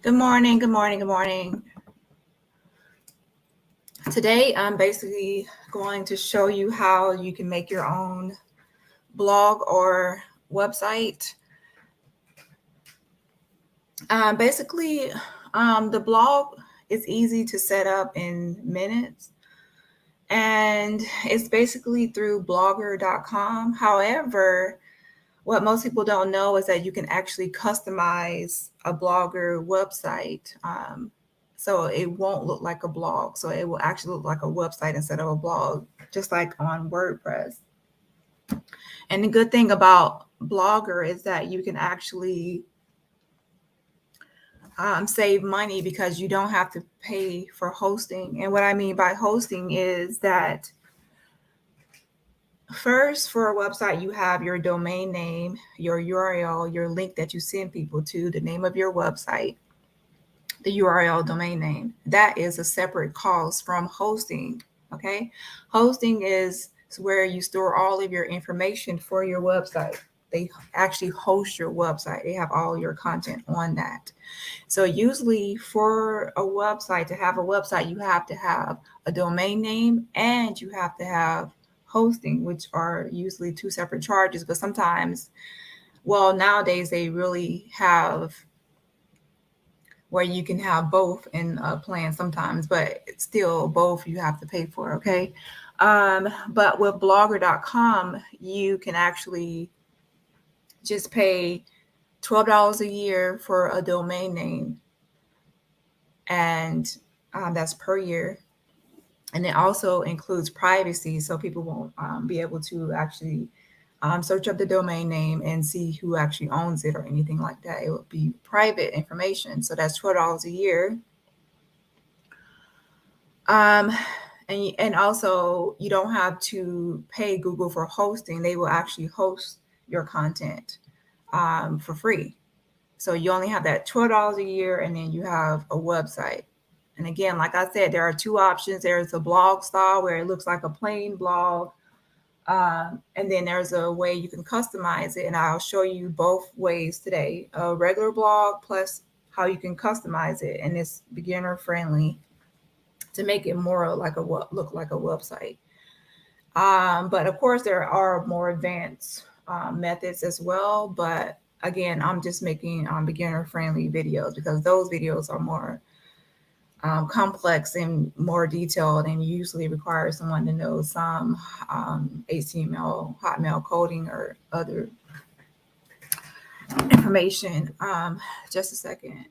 Good morning, good morning, good morning. Today, I'm basically going to show you how you can make your own blog or website. Basically, the blog is easy to set up in minutes, and it's basically through blogger.com. However, what most people don't know is that you can actually customize a blogger website. So it won't look like a blog. So it will actually look like a website instead of a blog, just like on WordPress. And the good thing about Blogger is that you can actually save money because you don't have to pay for hosting. And what I mean by hosting is that first, for a website, you have your domain name, your URL, your link that you send people to, the name of your website, the URL domain name. That is a separate cost from hosting. Okay. Hosting is where you store all of your information for your website. They actually host your website, they have all your content on that. So, usually, for a website, to have a website, you have to have a domain name and you have to have hosting, which are usually two separate charges. But sometimes, well, nowadays, they really have where you can have both in a plan sometimes, but it's still both you have to pay for. Okay. But with blogger.com, you can actually just pay $12 a year for a domain name, and that's per year. And it also includes privacy, so people won't be able to actually search up the domain name and see who actually owns it or anything like that. It would be private information. So that's $12 a year. Um, and also, you don't have to pay Google for hosting. They will actually host your content for free. So you only have that $12 a year, and then you have a website. And again, like I said, there are two options. There's a blog style where it looks like a plain blog. And then there's a way you can customize it. And I'll show you both ways today, a regular blog plus how you can customize it. And it's beginner friendly to make it more like look like a website. But of course, there are more advanced methods as well. But again, I'm just making beginner friendly videos because those videos are more complex and more detailed and usually require someone to know some HTML, Hotmail coding, or other information. Just a second.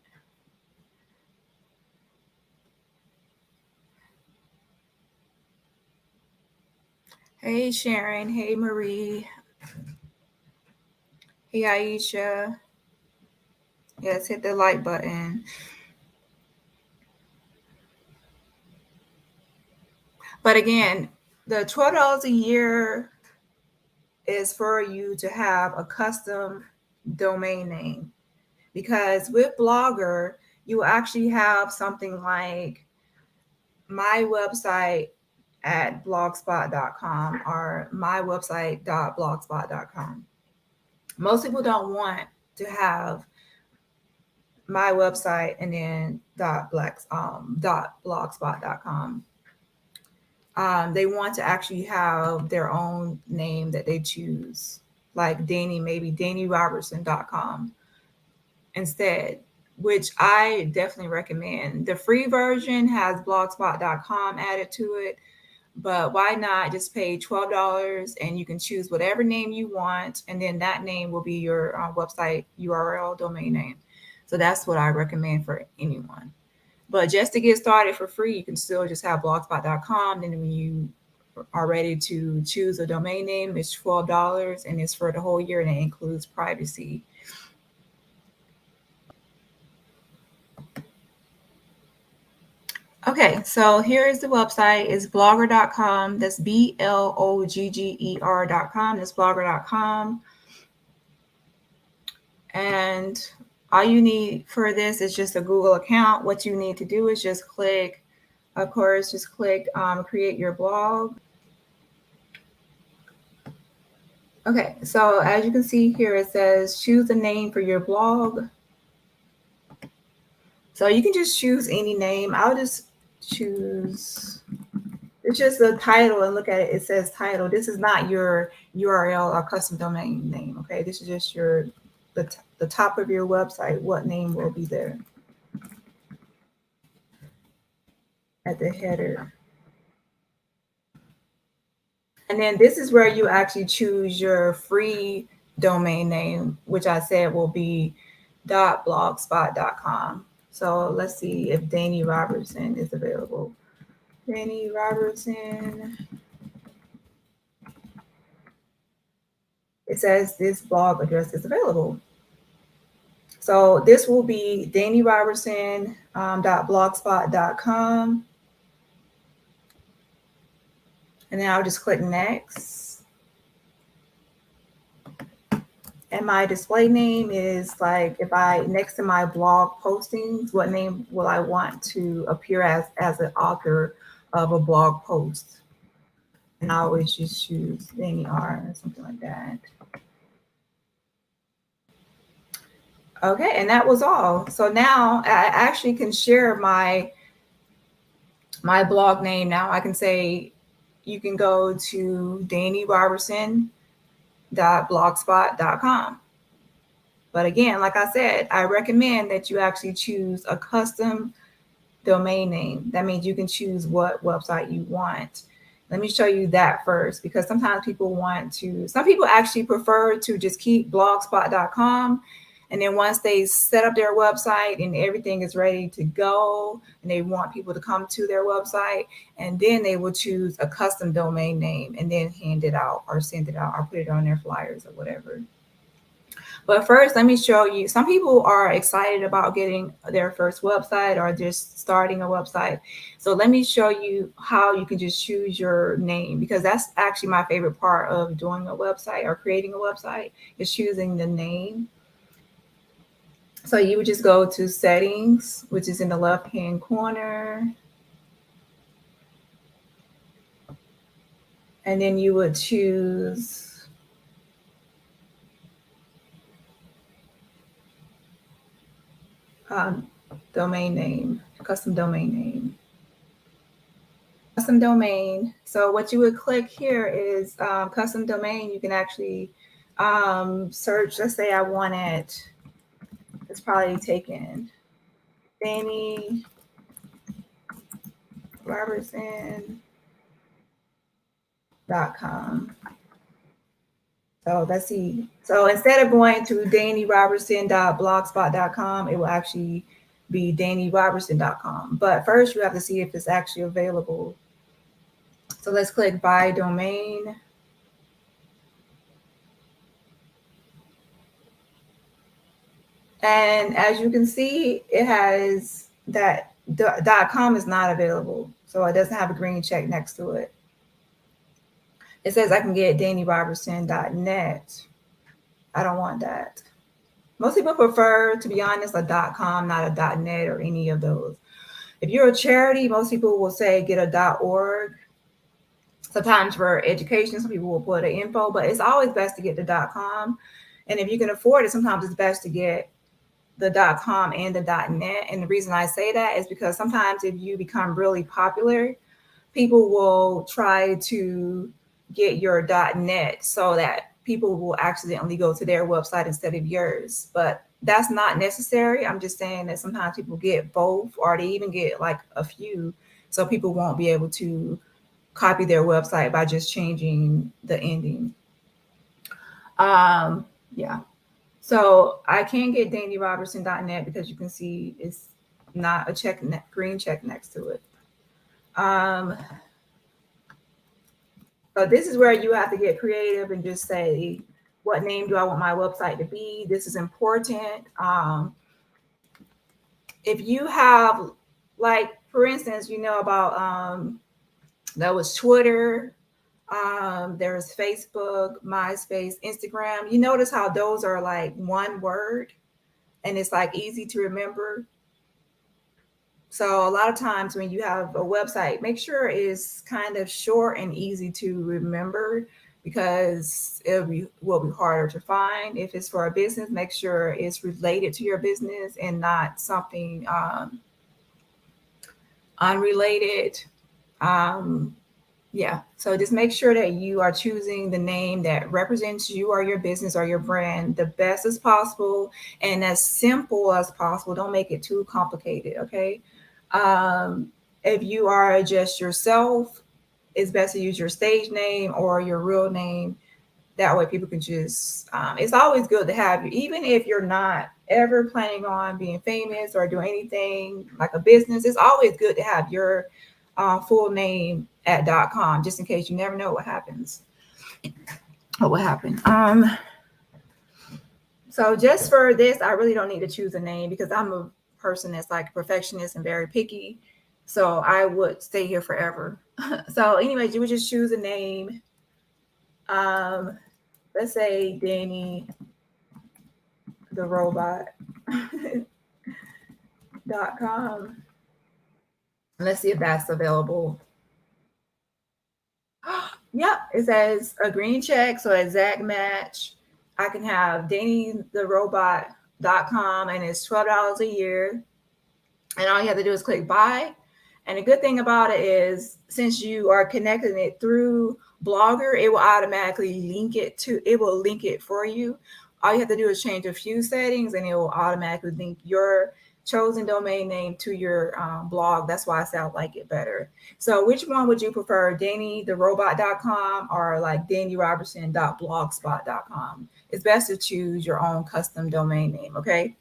Hey, Sharon. Hey, Marie. Hey, Aisha. Yes, hit the like button. But again, the $12 a year is for you to have a custom domain name, because with Blogger, you actually have something like my website at blogspot.com or my website.blogspot.com. Most people don't want to have my website and then .blogspot.com. They want to actually have their own name that they choose, like Danny, maybe DannyRobertson.com instead, which I definitely recommend. The free version has blogspot.com added to it, but why not just pay $12 and you can choose whatever name you want, and then that name will be your website URL domain name. So that's what I recommend for anyone. But just to get started for free, you can still just have blogspot.com. Then when you are ready to choose a domain name, it's $12 and it's for the whole year, and it includes privacy. Okay, so here is the website. It's blogger.com. That's BLOGGER.com. That's blogger.com. And all you need for this is just a Google account. What you need to do is just click, of course, just click create your blog. Okay, so as you can see here, it says choose a name for your blog. So you can just choose any name. I'll just choose, it's just the title, and look at it. It says title. This is not your URL or custom domain name. Okay, this is just the top of your website. What name will be there at the header? And then this is where you actually choose your free domain name, which I said will be .blogspot.com. So let's see if Danny Robertson is available. Danny Robertson. It says this blog address is available. So this will be dannyrobertson.blogspot.com. And then I'll just click next. And my display name is like, if I, next to my blog postings, what name will I want to appear as an author of a blog post? And I always just choose Danny R or something like that. Okay, and that was all. So now I actually can share my blog name. Now I can say, you can go to dannyrobertson.blogspot.com. But again, like I said, I recommend that you actually choose a custom domain name. That means you can choose what website you want. Let me show you that first, because sometimes some people actually prefer to just keep blogspot.com. And then once they set up their website and everything is ready to go, and they want people to come to their website, and then they will choose a custom domain name and then hand it out or send it out or put it on their flyers or whatever. But first, let me show you. Some people are excited about getting their first website or just starting a website. So let me show you how you can just choose your name, because that's actually my favorite part of doing a website or creating a website, is choosing the name. So you would just go to settings, which is in the left-hand corner. And then you would choose domain name, custom domain name. Custom domain. So what you would click here is custom domain. You can actually search. Let's say I wanted, it's probably taken Danny Robertson.com. So let's see. So instead of going to dannyrobertson.blogspot.com, it will actually be dannyrobertson.com. But first, you have to see if it's actually available. So let's click buy domain. And as you can see, it has that .com is not available. So it doesn't have a green check next to it. It says I can get dannyrobertson.net. I don't want that. Most people prefer, to be honest, a .com, not a .net or any of those. If you're a charity, most people will say get a .org. Sometimes for education, some people will put an info, but it's always best to get the .com. And if you can afford it, sometimes it's best to get the .com and the .net. And the reason I say that is because sometimes if you become really popular, people will try to get your .net so that people will accidentally go to their website instead of yours. But that's not necessary. I'm just saying that sometimes people get both, or they even get like a few, so people won't be able to copy their website by just changing the ending. Yeah. So I can't get dannyrobertson.net because you can see it's not a green check next to it. So this is where you have to get creative and just say, what name do I want my website to be? This is important. If you have, like, for instance, you know about, there was Twitter, there's Facebook, MySpace, Instagram. You notice how those are like one word and it's like easy to remember. So a lot of times when you have a website, make sure it's kind of short and easy to remember. because will be harder to find. If it's for a business, make sure it's related to your business and not something unrelated. Um, yeah, so just make sure that you are choosing the name that represents you or your business or your brand the best as possible and as simple as possible. Don't make it too complicated, okay? Um, if you are just yourself, it's best to use your stage name or your real name. That way people can just it's always good to have you, even if you're not ever planning on being famous or doing anything like a business. It's always good to have your full name at .com, just in case. You never know what happens. What will happen. So just for this, I really don't need to choose a name because I'm a person that's like a perfectionist and very picky, so I would stay here forever. So anyways, you would just choose a name. um let's say Danny the robot.com. Let's see if that's available. Yep, it says a green check, so exact match. I can have DannyTheRobot.com, and it's $12 a year. And all you have to do is click buy. And the good thing about it is, since you are connecting it through Blogger, it will automatically it will link it for you. All you have to do is change a few settings and it will automatically link your chosen domain name to your blog. That's why I say I like it better. So which one would you prefer, DannyTheRobot.com or like DannyRobertson.blogspot.com? It's best to choose your own custom domain name, okay?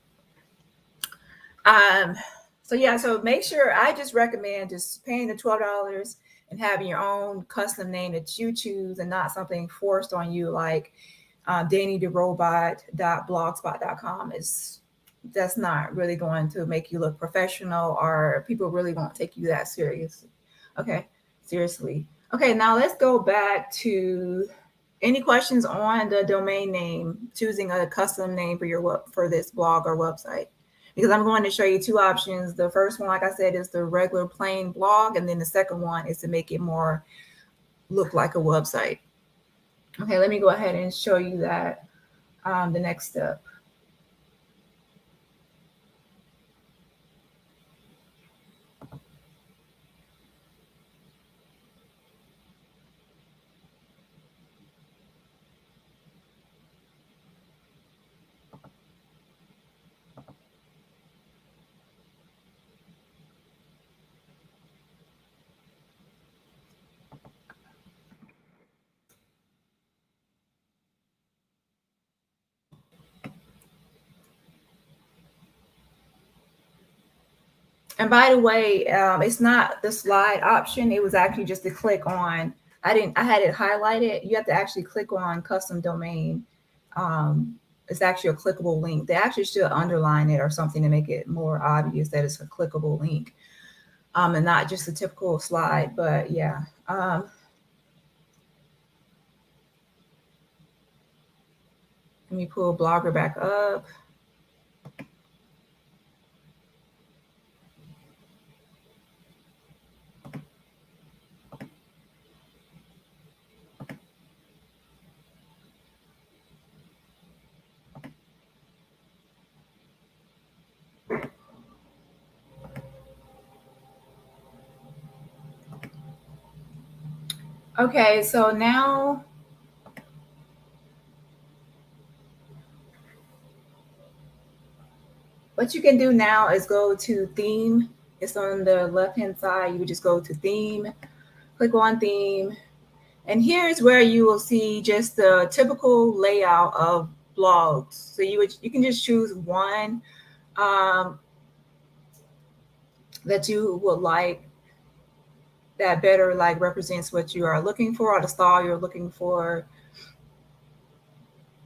Um, so yeah, so make sure, I just recommend just paying the $12 and having your own custom name that you choose and not something forced on you like DannyTheRobot.blogspot.com. Is That's not really going to make you look professional, or people really won't take you that serious. Okay, seriously. Okay, now let's go back to any questions on the domain name, choosing a custom name for for this blog or website. Because I'm going to show you two options. The first one, like I said, is the regular plain blog, and then the second one is to make it more look like a website. Okay, let me go ahead and show you that, the next step. And by the way, it's not the slide option. It was actually just to click on. I had it highlighted. You have to actually click on custom domain. It's actually a clickable link. They actually should underline it or something to make it more obvious that it's a clickable link, and not just a typical slide. But yeah. Let me pull Blogger back up. Okay, so now what you can do now is go to theme. It's on the left hand side. You would just go to theme, click on theme, and here's where you will see just the typical layout of blogs. So you can just choose one um, that you would like, that better like represents what you are looking for or the style you're looking for.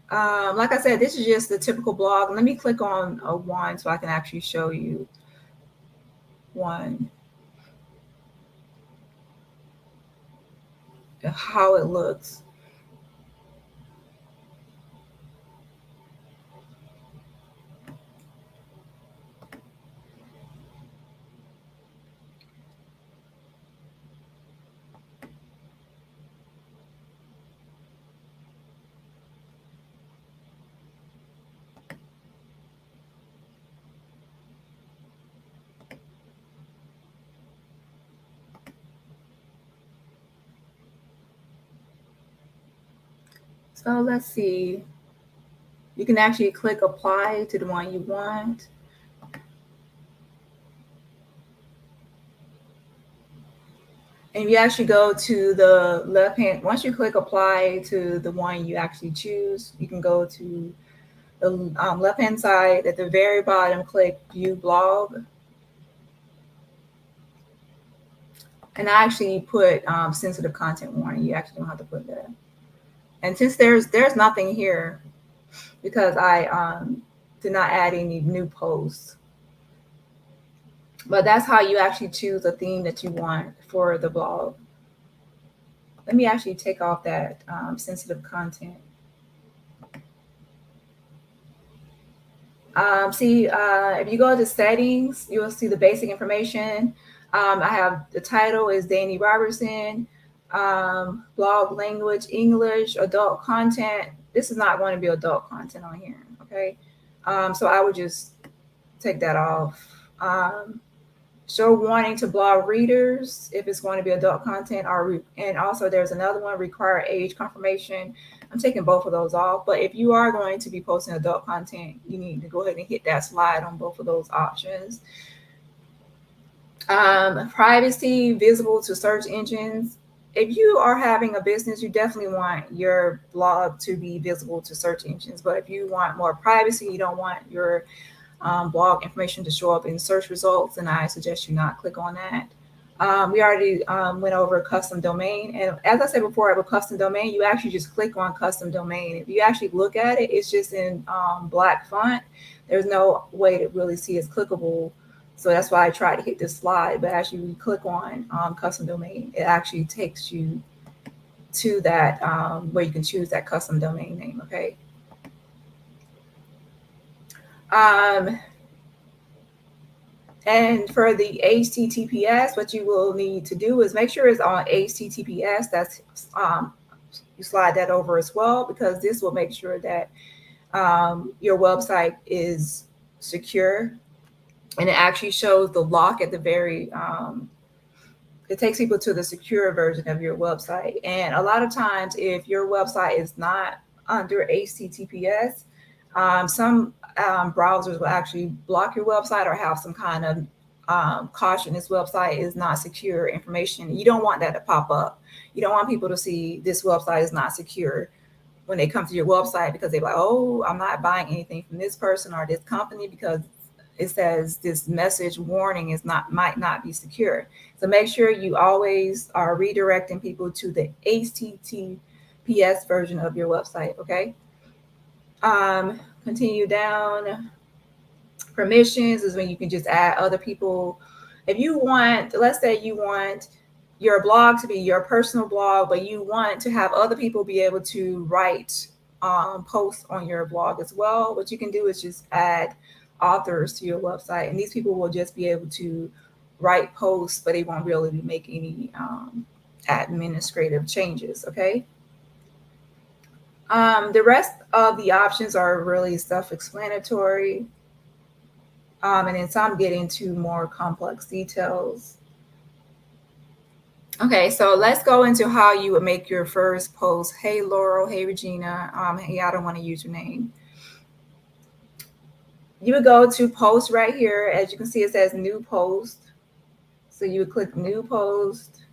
Like I said, this is just the typical blog. Let me click on a one so I can actually show you one, how it looks. So let's see. You can actually click apply to the one you want. And you actually go to the left hand. Once you click apply to the one you actually choose, you can go to the left hand side at the very bottom, click view blog. And I actually put sensitive content warning. You actually don't have to put that. And since there's nothing here because I did not add any new posts. But that's how you actually choose a theme that you want for the blog. Let me actually take off that sensitive content. If you go to settings, you'll see the basic information. I have the title is Danny Robertson, blog language, English, adult content. This is not going to be adult content on here, okay? So I would just take that off. Show warning to blog readers if it's going to be adult content, and also there's another one, require age confirmation. I'm taking both of those off, but if you are going to be posting adult content, you need to go ahead and hit that slide on both of those options. Privacy, visible to search engines. If you are having a business, you definitely want your blog to be visible to search engines. But if you want more privacy, you don't want your blog information to show up in search results, and I suggest you not click on that. We already went over custom domain. And as I said before, with custom domain, you actually just click on custom domain. If you actually look at it, it's just in black font. There's no way to really see it's clickable. So that's why I tried to hit this slide. But actually, when you click on custom domain, it actually takes you to that where you can choose that custom domain name, okay? And for the HTTPS, what you will need to do is make sure it's on HTTPS. That's you slide that over as well, because this will make sure that your website is secure, and it actually shows the lock at the very. It takes people to the secure version of your website. And a lot of times, if your website is not under HTTPS, some browsers will actually block your website or have some kind of caution. This website is not secure information. You don't want that to pop up. You don't want people to see this website is not secure when they come to your website, because they're like, oh, I'm not buying anything from this person or this company because it says this message warning might not be secure. So make sure you always are redirecting people to the HTTPS version of your website, okay? Continue down. Permissions is when you can just add other people. If you want, let's say you want your blog to be your personal blog, but you want to have other people be able to write posts on your blog as well, what you can do is just add authors to your website, and these people will just be able to write posts, but they won't really make any administrative changes, okay? The rest of the options are really self-explanatory. And then some get into more complex details. Okay, so let's go into how you would make your first post. Hey, Laurel. Hey, Regina. Hey, I don't want to use your name. You would go to post right here. As you can see, it says new post. So you would click new post.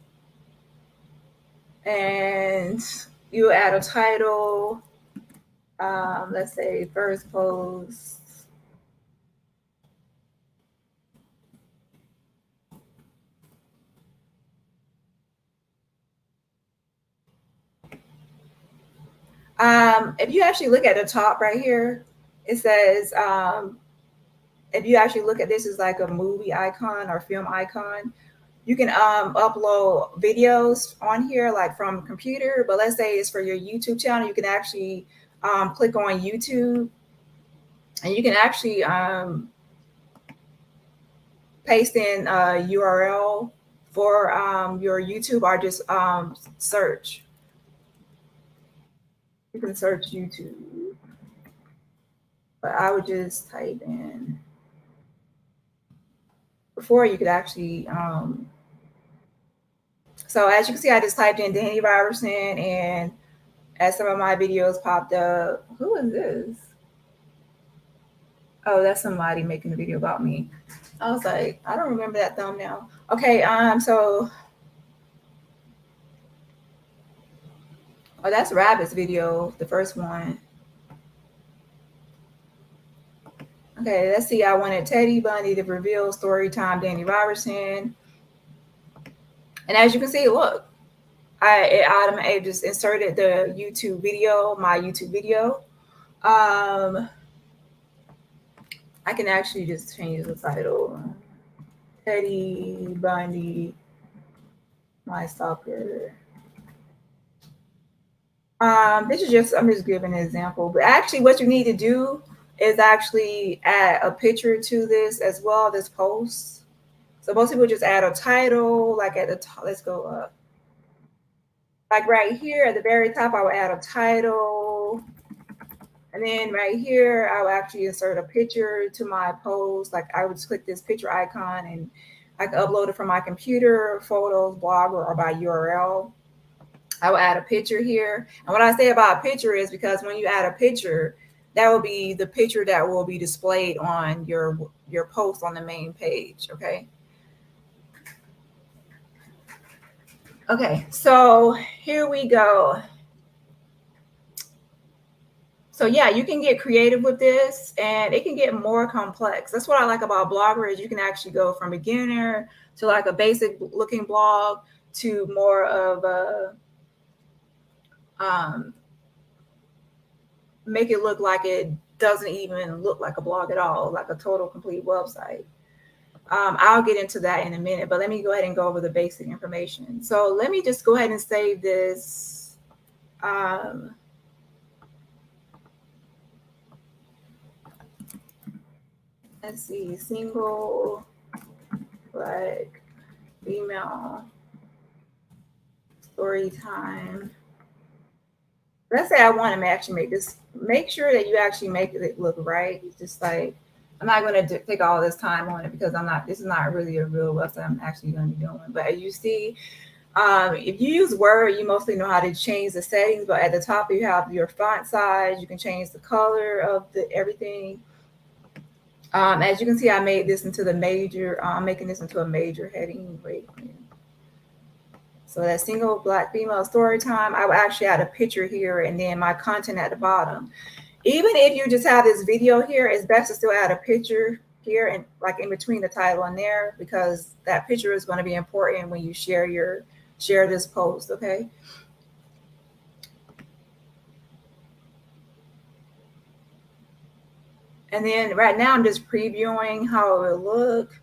And you add a title. Let's say first post. If you actually look at the top right here, it says, if you actually look at this as like a movie icon or film icon, you can upload videos on here like from a computer, but let's say it's for your YouTube channel, you can actually click on YouTube, and you can actually paste in a URL for your YouTube, or just search. You can search YouTube, but I would just type in. Before you could actually, so as you can see, I just typed in Danny Robertson, and as some of my videos popped up. Who is this? Oh, that's somebody making a video about me. I was like, I don't remember that thumbnail. Okay, so oh, that's Rabbit's video, the first one. Okay, let's see. I wanted Teddy Bundy to reveal story time, Danny Robertson. And as you can see, look, I just inserted the YouTube video, my YouTube video. I can actually just change the title. Teddy Bundy, my stalker. This is just, I'm just giving an example, but actually what you need to do is actually add a picture to this as well, this post. So most people just add a title, like at the top, let's go up. Like right here at the very top, I will add a title. And then right here, I will actually insert a picture to my post. Like I would just click this picture icon and I can upload it from my computer, photos, blog, or by URL. I will add a picture here. And what I say about a picture is because when you add a picture, that will be the picture that will be displayed on your post on the main page, okay? Okay, so here we go. So yeah, you can get creative with this and it can get more complex. That's what I like about Blogger is you can actually go from beginner to like a basic looking blog to more of a make it look like it doesn't even look like a blog at all, like a total complete website. I'll get into that in a minute, but let me go ahead and go over the basic information. So let me just go ahead and save this. Let's see, single Black female story time. Let's say I want to actually make this, make sure that you actually make it look right. Just like, I'm not going to take all this time on it because this is not really a real website I'm actually going to be doing. But as you see, if you use Word, you mostly know how to change the settings, but at the top you have your font size. You can change the color of everything. As you can see, I made this into the major, I'm making this into a major heading. Wait. So that single Black female story time, I will actually add a picture here and then my content at the bottom. Even if you just have this video here, it's best to still add a picture here and like in between the title and there, because that picture is going to be important when you share this post, okay? And then right now I'm just previewing how it will look.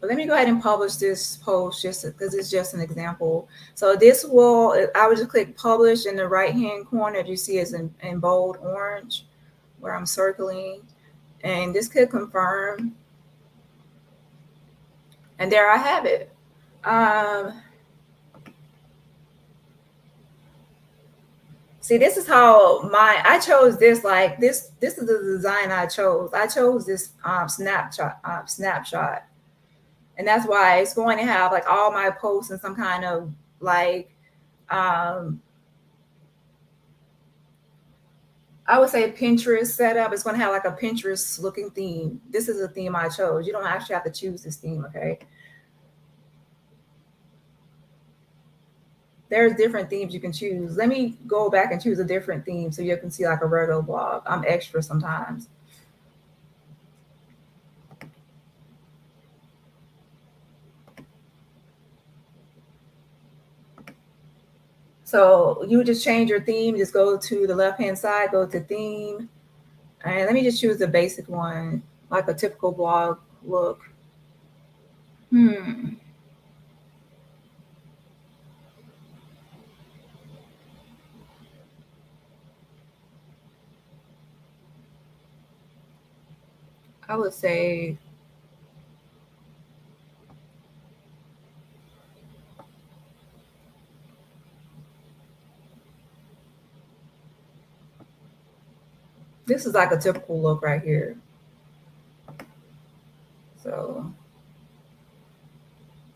But let me go ahead and publish this post just because it's just an example. So this I would just click publish in the right-hand corner. If you see it's in bold orange where I'm circling. And this could confirm. And there I have it. See, this is how I chose this, like this is the design I chose. I chose this snapshot. And that's why it's going to have like all my posts in some kind of like, I would say Pinterest setup. It's going to have like a Pinterest looking theme. This is a theme I chose. You don't actually have to choose this theme, okay? There's different themes you can choose. Let me go back and choose a different theme so you can see like a regular blog. I'm extra sometimes. So you would just change your theme, just go to the left-hand side, go to theme. And let me just choose the basic one, like a typical blog look. I would say this is like a typical look right here. So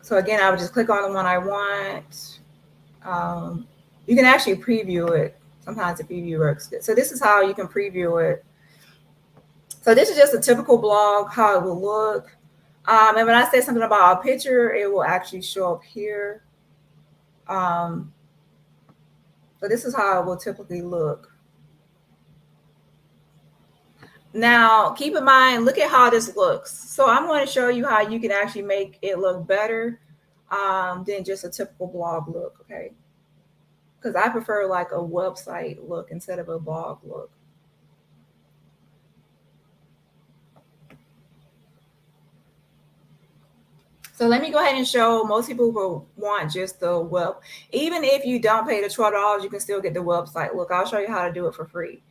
So again, I would just click on the one I want. You can actually preview it. Sometimes the preview works good. So this is how you can preview it. So this is just a typical blog, how it will look. And when I say something about a picture, it will actually show up here. So this is how it will typically look. Now, keep in mind, look at how this looks. So I'm going to show you how you can actually make it look better than just a typical blog look, okay? Because I prefer like a website look instead of a blog look. So let me go ahead and show. Most people will want just the web. Even if you don't pay the $12, you can still get the website look. I'll show you how to do it for free.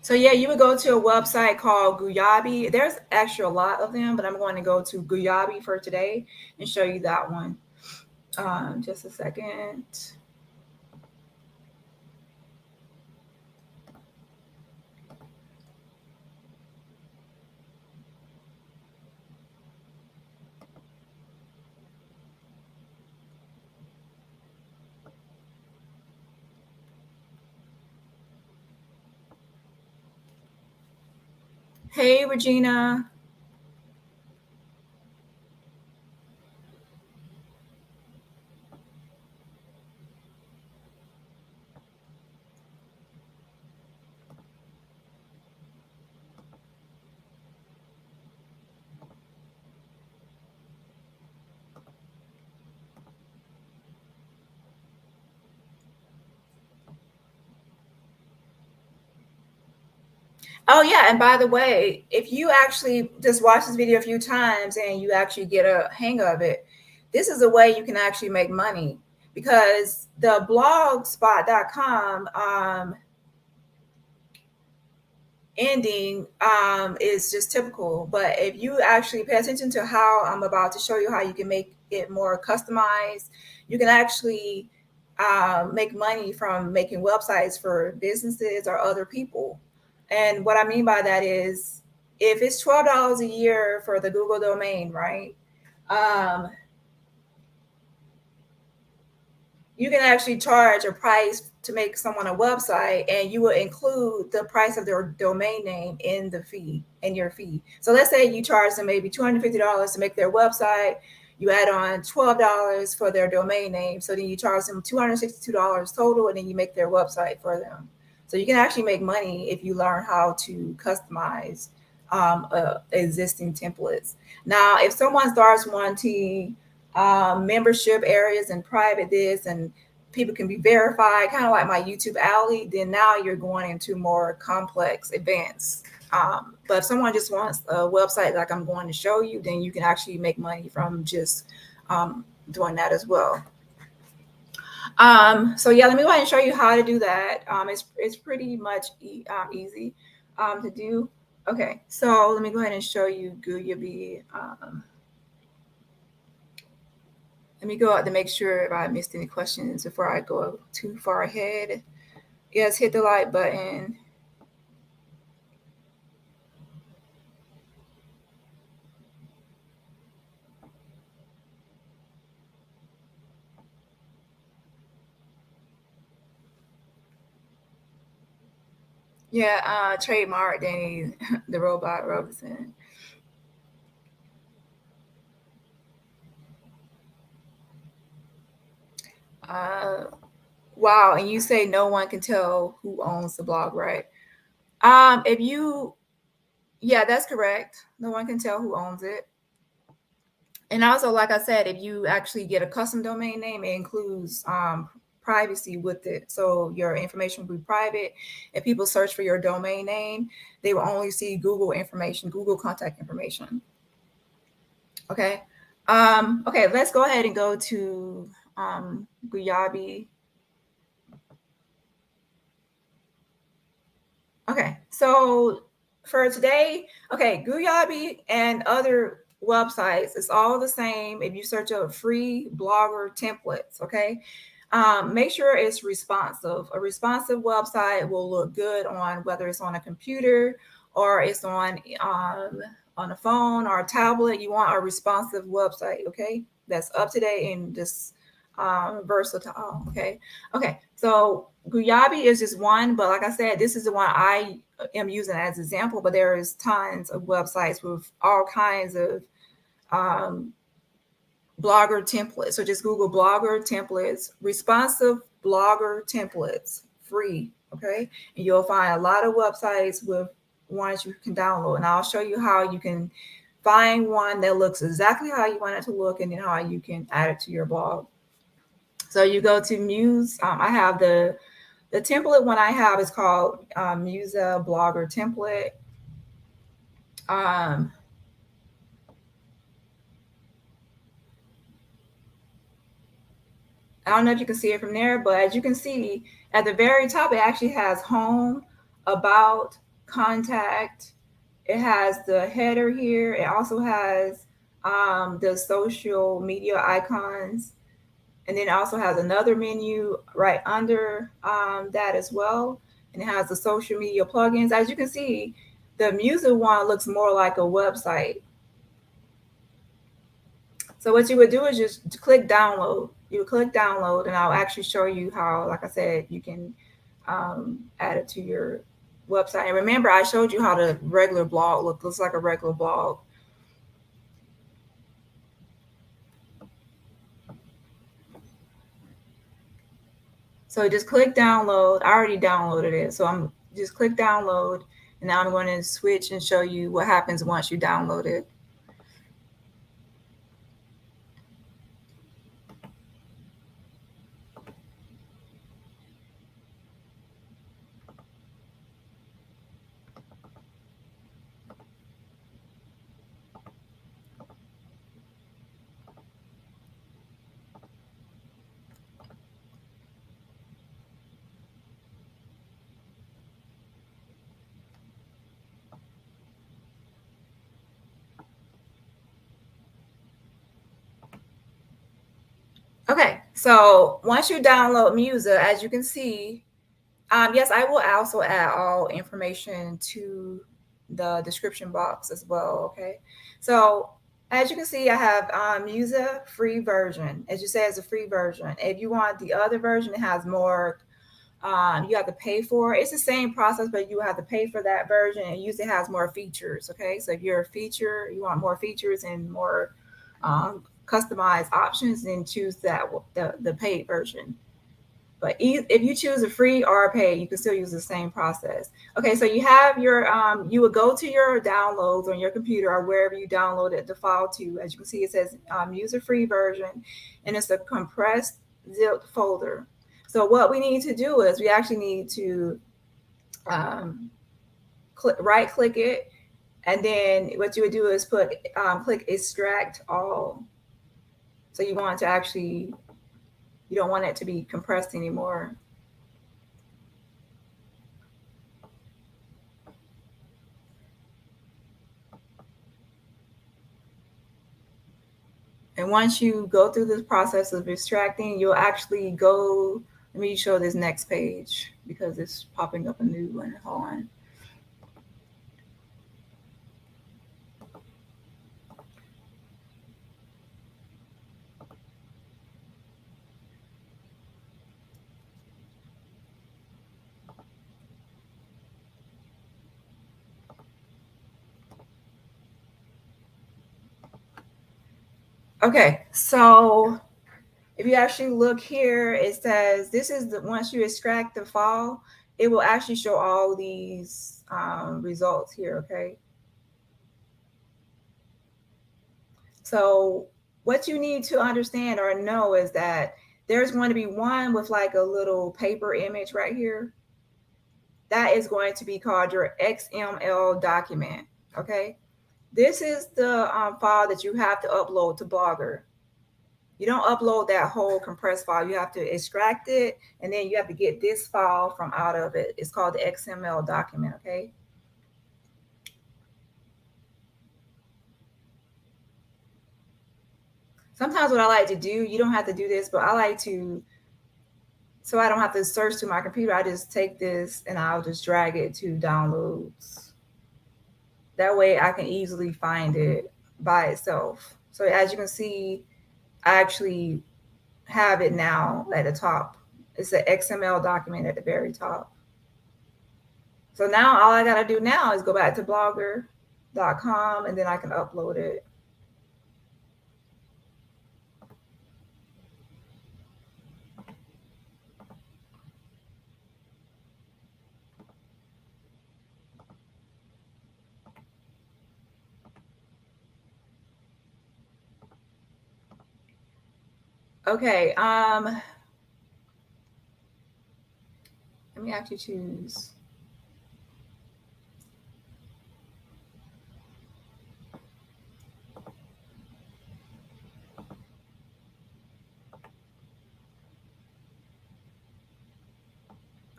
So yeah, you would go to a website called Guyabi. There's actually a lot of them, but I'm going to go to Guyabi for today and show you that one. Just a second. Hey, Regina. Oh yeah, and by the way, if you actually just watch this video a few times and you actually get a hang of it, this is a way you can actually make money, because the blogspot.com ending is just typical. But if you actually pay attention to how I'm about to show you how you can make it more customized, you can actually make money from making websites for businesses or other people. And what I mean by that is, if it's $12 a year for the Google domain, right? Um, you can actually charge a price to make someone a website, and you will include the price of their domain name in the fee, in your fee. So let's say you charge them maybe $250 to make their website. You add on $12 for their domain name. So then you charge them $262 total, and then you make their website for them. So you can actually make money if you learn how to customize existing templates. Now, if someone starts wanting membership areas and private this, and people can be verified, kind of like my YouTube alley, then now you're going into more complex advanced. But if someone just wants a website like I'm going to show you, then you can actually make money from just doing that as well. So yeah, let me go ahead and show you how to do that. It's pretty much easy to do. Okay, so let me go ahead and show you Guyabi. Let me go out to make sure if I missed any questions before I go too far ahead. Yes, hit the like button. Yeah, trademark Danny the Robot Robinson. Wow, and you say no one can tell who owns the blog, right? If you, yeah, that's correct. No one can tell who owns it. And also, like I said, if you actually get a custom domain name, it includes privacy with it. So your information will be private. If people search for your domain name, they will only see Google information, Google contact information. Okay. Okay, let's go ahead and go to Guyabi. Okay, so for today, okay, Guyabi and other websites, it's all the same if you search up free blogger templates, okay? Make sure it's responsive. A responsive website will look good on whether it's on a computer or it's on a phone or a tablet. You want a responsive website, okay? That's up to date and just versatile, okay? Okay, so Guyabi is just one, but like I said, this is the one I am using as an example, but there is tons of websites with all kinds of um, blogger templates. So just Google blogger templates, responsive blogger templates, free. Okay. And you'll find a lot of websites with ones you can download. And I'll show you how you can find one that looks exactly how you want it to look and then how you can add it to your blog. So you go to Muse. I have the template one I have is called Musa Blogger Template. Um, I don't know if you can see it from there, but as you can see at the very top, it actually has home, about, contact. It has the header here. It also has the social media icons. And then it also has another menu right under that as well. And it has the social media plugins. As you can see, the music one looks more like a website. So what you would do is just click download. You would click download, and I'll actually show you how, like I said, you can add it to your website. And remember, I showed you how the regular blog looks like a regular blog. So just click download. I already downloaded it, so I'm just click download, and now I'm going to switch and show you what happens once you download it. Okay, so once you download Musa, as you can see, yes, I will also add all information to the description box as well. Okay, so as you can see, I have Musa free version. As you say, it's a free version. If you want the other version, it has more. You have to pay for it. It's the same process, but you have to pay for that version. It usually has more features. Okay, so if you're a feature, you want more features and more customized options, then choose the paid version. But if you choose a free or a paid, you can still use the same process. Okay, so you have your, you would go to your downloads on your computer or wherever you downloaded the file to. As you can see, it says user free version, and it's a compressed zipped folder. So what we need to do is we actually need to right click it, and then what you would do is click extract all. So you want to actually, you don't want it to be compressed anymore. And once you go through this process of extracting, you'll actually go, let me show this next page because it's popping up a new one. Hold on. Okay, so if you actually look here, it says this is the, once you extract the file, it will actually show all these results here, okay? So what you need to understand or know is that there's going to be one with like a little paper image right here. That is going to be called your XML document, okay? This is the file that you have to upload to Blogger. You don't upload that whole compressed file. You have to extract it, and then you have to get this file from out of it. It's called the XML document, okay? Sometimes what I like to do, you don't have to do this, but I like to So I don't have to search to my computer. I just take this and I'll just drag it to downloads. That way I can easily find it by itself. So as you can see, I actually have it now at the top. It's an XML document at the very top. So now all I gotta do now is go back to blogger.com and then I can upload it. Okay, let me actually choose.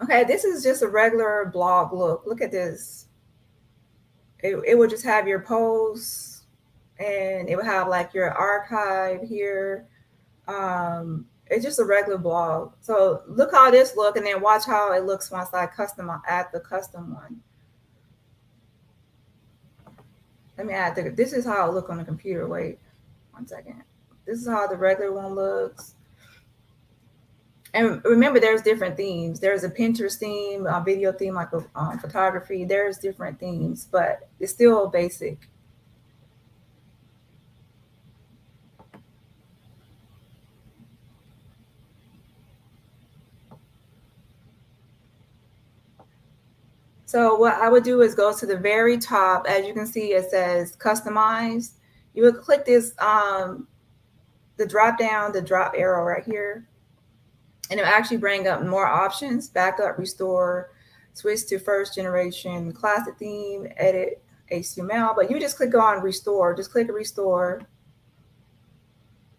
Okay, this is just a regular blog look. Look at this. It will just have your posts and it will have like your archive here. It's just a regular blog. So look how this look and then watch how it looks once I add the custom one. Let me add this is how it look on the computer. Wait 1 second. This is how the regular one looks. And remember, there's different themes. There's a Pinterest theme, a video theme, like a photography. There's different themes, but it's still basic. So what I would do is go to the very top. As you can see, it says customize. You would click this, the drop down, the drop arrow right here, and it'll actually bring up more options: backup, restore, switch to first generation, classic theme, edit HTML. But you just click on restore. Just click restore.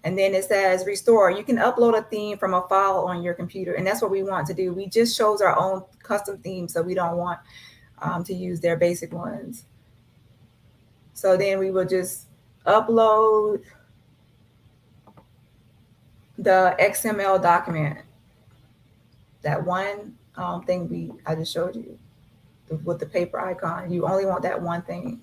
And then it says restore. You can upload a theme from a file on your computer. And that's what we want to do. We just chose our own custom theme, so we don't want to use their basic ones. So then we will just upload the XML document, that one thing I just showed you with the paper icon. You only want that one thing.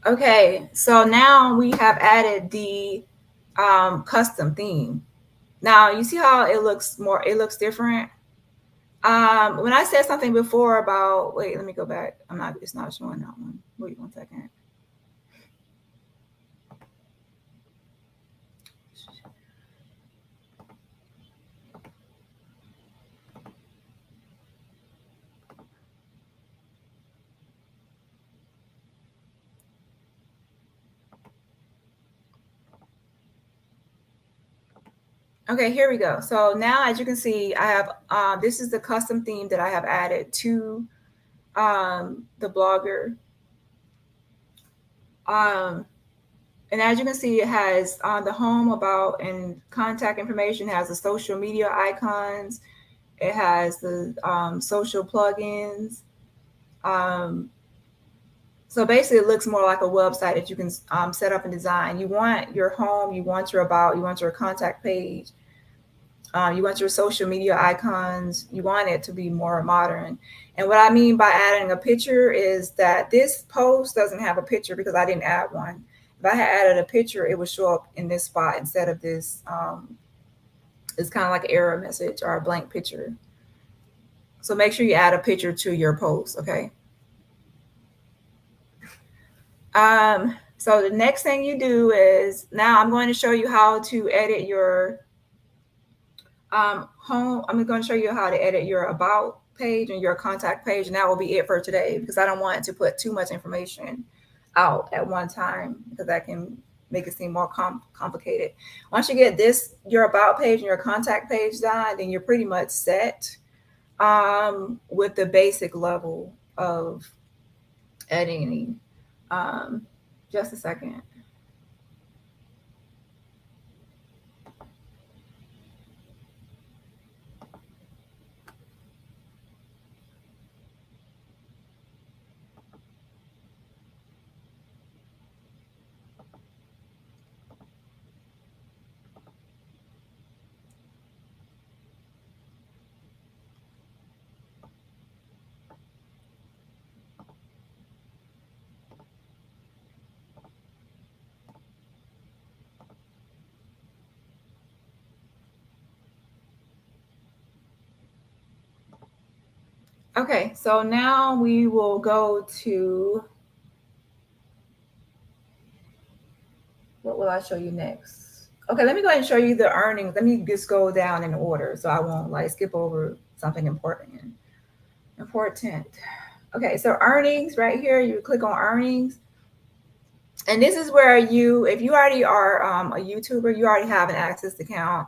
Okay, so now we have added the custom theme. Now you see how it looks different. When I said something before about, wait, let me go back. It's not showing that one. Wait 1 second. Okay, here we go. So now, as you can see, I have, this is the custom theme that I have added to the blogger. And as you can see, it has on the home, about, and contact information, has the social media icons. It has the social plugins. So basically, it looks more like a website that you can set up and design. You want your home, you want your about, you want your contact page, you want your social media icons. You want it to be more modern. And what I mean by adding a picture is that this post doesn't have a picture because I didn't add one. If I had added a picture, it would show up in this spot instead of this. It's kind of like an error message or a blank picture. So make sure you add a picture to your post, okay? So the next thing you do is, now I'm going to show you how to edit your home. I'm going to show you how to edit your about page and your contact page, and that will be it for today, because I don't want to put too much information out at one time, because that can make it seem more complicated. Once you get your about page and your contact page done, then you're pretty much set with the basic level of editing. Um, just a second. Okay, so now we will go to, what will I show you next? Okay, let me go ahead and show you the earnings. Let me just go down in order so I won't like skip over something important. Important. Okay, so earnings right here, you click on earnings. And this is where you, if you already are a YouTuber, you already have an AdSense account.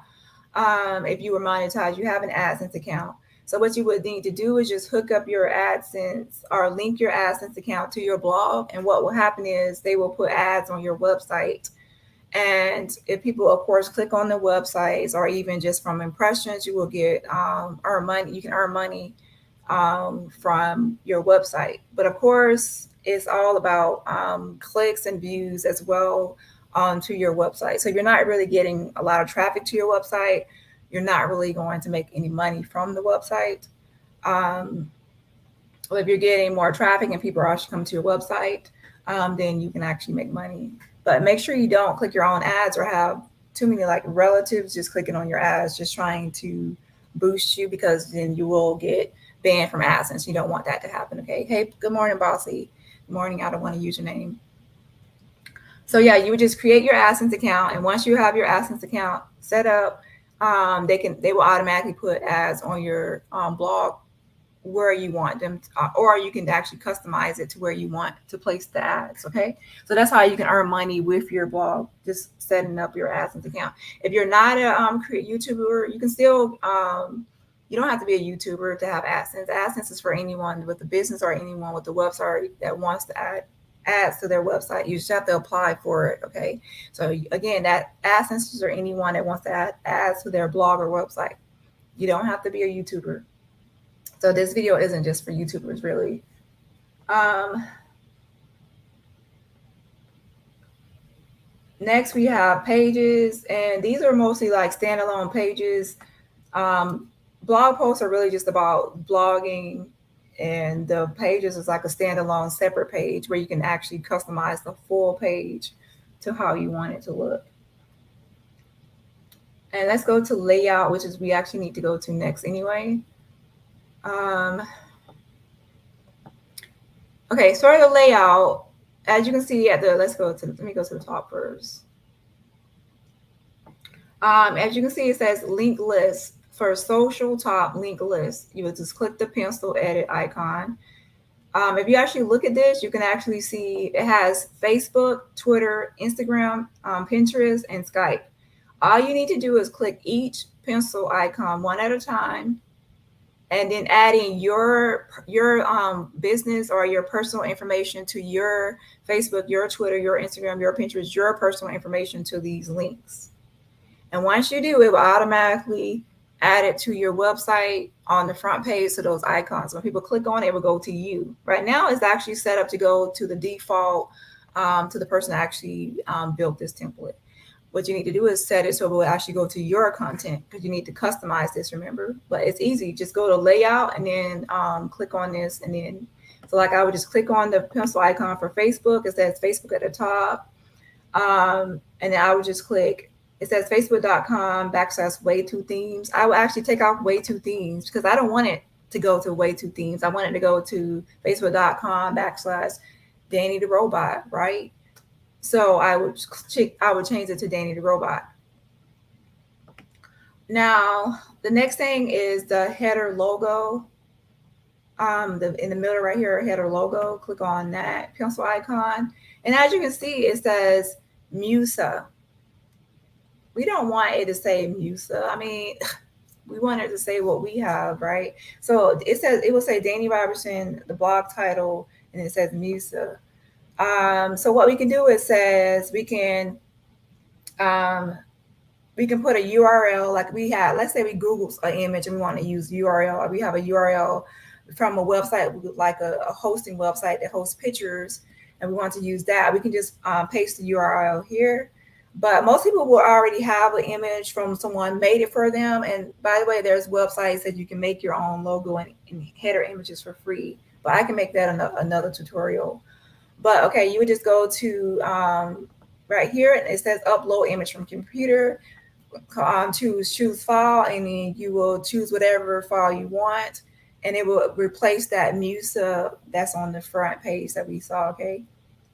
If you were monetized, you have an AdSense account. So what you would need to do is just hook up your AdSense or link your AdSense account to your blog. And what will happen is they will put ads on your website. And if people, of course, click on the websites or even just from impressions, you will get earn money. You can earn money from your website. But of course, it's all about clicks and views as well onto your website. So you're not really getting a lot of traffic to your website. You're not really going to make any money from the website. Um, well, if you're getting more traffic and people are actually coming to your website, then you can actually make money. But make sure you don't click your own ads or have too many like relatives just clicking on your ads, just trying to boost you, because then you will get banned from AdSense. You don't want that to happen. Okay. Hey, good morning, Bossy. Good morning. I don't want to use your name. So yeah, you would just create your AdSense account, and once you have your AdSense account set up, they will automatically put ads on your blog where you want them to, or you can actually customize it to where you want to place the ads. Okay, so that's how you can earn money with your blog, just setting up your AdSense account. If you're not a YouTuber, you can still you don't have to be a YouTuber to have AdSense. AdSense is for anyone with a business or anyone with a website that wants to add ads to their website. You just have to apply for it. Okay, so again, that AdSense is for anyone that wants to add ads to their blog or website. You don't have to be a YouTuber. So this video isn't just for YouTubers, really. Um, Next, we have pages, and these are mostly like standalone pages. Um, Blog posts are really just about blogging, and the pages is like a standalone separate page where you can actually customize the full page to how you want it to look. And let's go to layout, which is we actually need to go to next anyway. Um, okay, so for the layout, as you can see at the, let me go to the top first. As you can see, it says link list. For social top link list, you would just click the pencil edit icon. If you actually look at this, you can actually see it has Facebook, Twitter, Instagram, Pinterest, and Skype. All you need to do is click each pencil icon one at a time, and then adding your business or your personal information to your Facebook, your Twitter, your Instagram, your Pinterest, your personal information to these links. And once you do, it will automatically add it to your website on the front page to those icons. When people click on it, it will go to you. Right now, it's actually set up to go to the default, to the person that actually built this template. What you need to do is set it so it will actually go to your content, because you need to customize this, remember? But it's easy. Just go to layout and then click on this. And then, so like I would just click on the pencil icon for Facebook. It says Facebook at the top. And then I would just click, it says facebook.com/way two themes. I will actually take off way two themes because I don't want it to go to way two themes. I want it to go to facebook.com/Danny the Robot, right? So I would change it to Danny the Robot. Now, the next thing is the header logo. In the middle right here, header logo, click on that pencil icon. And as you can see, it says Musa. We don't want it to say Musa. I mean, we want it to say what we have, right? So it will say Danny Robertson, the blog title, and it says Musa. So what we can do is says um, we can put a URL like we had. Let's say we Google an image and we want to use URL, or we have a URL from a website like a hosting website that hosts pictures, and we want to use that. We can just paste the URL here. But most people will already have an image from someone made it for them. And by the way, there's websites that you can make your own logo and header images for free. But I can make that another tutorial. But okay, you would just go to right here, and it says upload image from computer. Choose file, and then you will choose whatever file you want, and it will replace that Musa that's on the front page that we saw. Okay,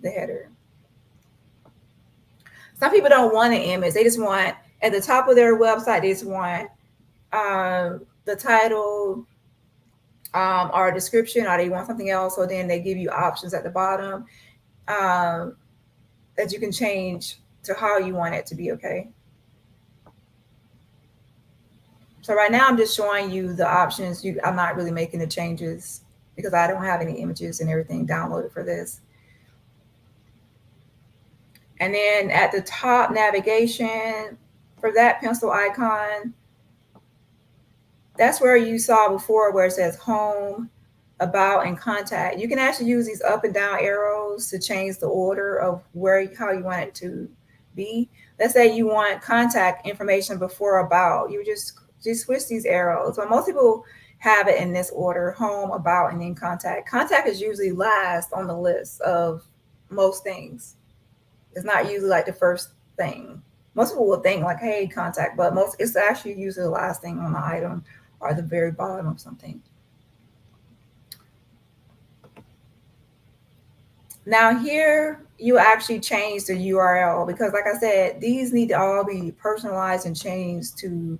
the header. Some people don't want an image; they just want at the top of their website. They just want the title or a description, or they want something else. So then they give you options at the bottom um, that you can change to how you want it to be. Okay. So right now I'm just showing you the options. I'm not really making the changes because I don't have any images and everything downloaded for this. And then at the top navigation for that pencil icon, that's where you saw before where it says home, about, and contact. You can actually use these up and down arrows to change the order of how you want it to be. Let's say you want contact information before about. You just switch these arrows. But most people have it in this order: home, about, and then contact. Contact is usually last on the list of most things. It's not usually like the first thing. Most people will think like, hey, contact, but it's actually usually the last thing on the item or the very bottom of something. Now here you actually change the URL because like I said, these need to all be personalized and changed to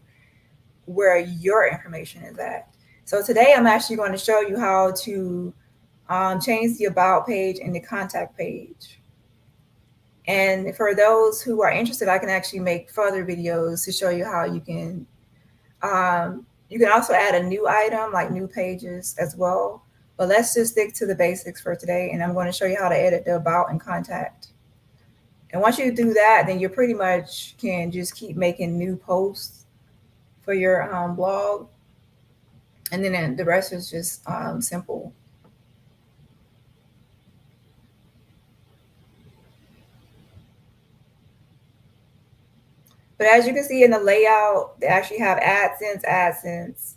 where your information is at. So today I'm actually going to show you how to change the about page and the contact page. And for those who are interested, I can actually make further videos to show you how you can also add a new item like new pages as well. But let's just stick to the basics for today. And I'm going to show you how to edit the about and contact. And once you do that, then you pretty much can just keep making new posts for your blog. And then the rest is just simple. But as you can see in the layout, they actually have AdSense.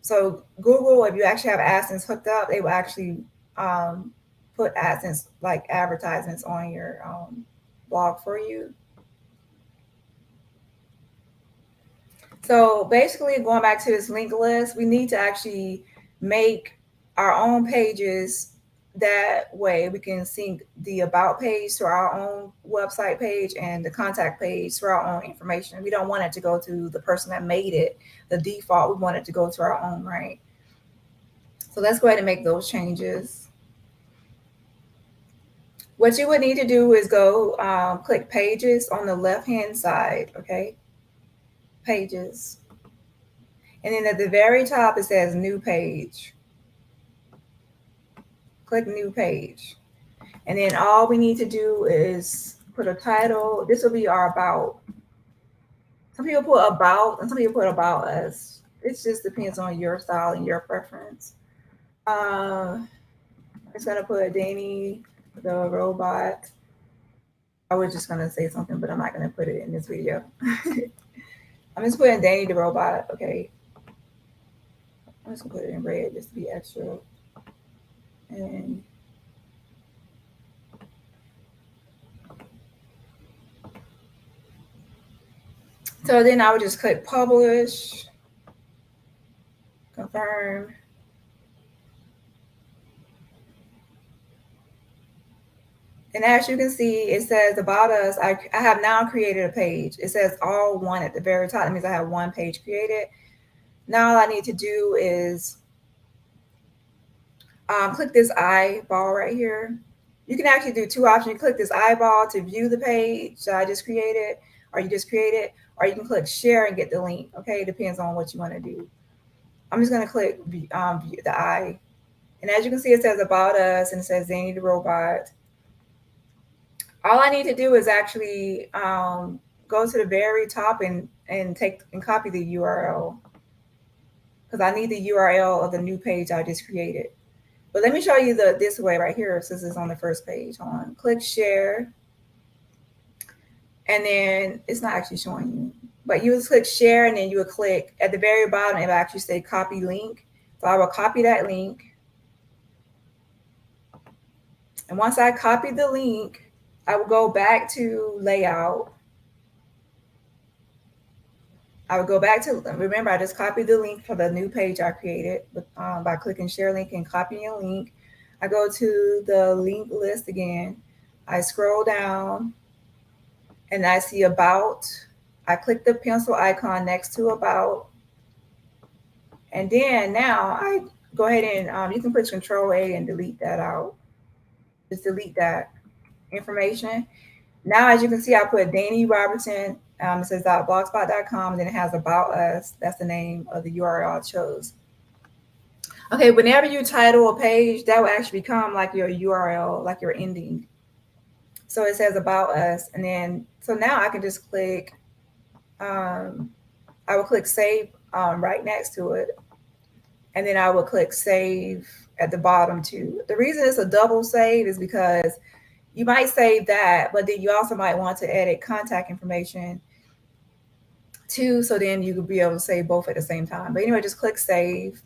So Google, if you actually have AdSense hooked up, they will actually put AdSense like advertisements on your blog for you. So basically, going back to this link list, we need to actually make our own pages. That way we can sync the about page to our own website page and the contact page to our own information. We don't want it to go to the person that made it, the default. We want it to go to our own, right? So let's go ahead and make those changes. What you would need to do is go click pages on the left-hand side, okay? Pages. And then at the very top, it says new page. Click new page. And then all we need to do is put a title. This will be our about. Some people put about and some people put about us. It just depends on your style and your preference. I'm just gonna put Danny the robot. I was just gonna say something, but I'm not gonna put it in this video. I'm just putting Danny the robot, okay. I'm just gonna put it in red just to be extra. And so then I would just click publish, confirm. And as you can see, it says about us. I have now created a page. It says all one at the very top. That means I have one page created. Now all I need to do is click this eyeball right here. You can actually do two options. You click this eyeball to view the page that I just created, or you just created, or you can click share and get the link. Okay, it depends on what you want to do. I'm just going to click the eye. And as you can see, it says about us and it says Danny the robot. All I need to do is actually go to the very top and take and copy the URL, because I need the URL of the new page I just created. But let me show you this way right here, since it's on the first page. Hold on, click share, and then it's not actually showing you, but you would click share, and then you would click at the very bottom, it will actually say copy link. So I will copy that link. And once I copy the link, I will go back to layout. I would go back to, remember, I just copied the link for the new page I created by clicking share link and copying a link. I go to the link list again. I scroll down and I see about. I click the pencil icon next to about. And then now I go ahead and you can push Control A and delete that out. Just delete that information. Now, as you can see, I put Danny Robertson. It says .blogspot.com, and then it has about us. That's the name of the URL I chose. Okay, whenever you title a page, that will actually become like your URL, like your ending. So it says about us, and then so now I can just click. I will click save right next to it, and then I will click save at the bottom too. The reason it's a double save is because you might save that, but then you also might want to edit contact information too, so then you could be able to save both at the same time. But anyway, just click save.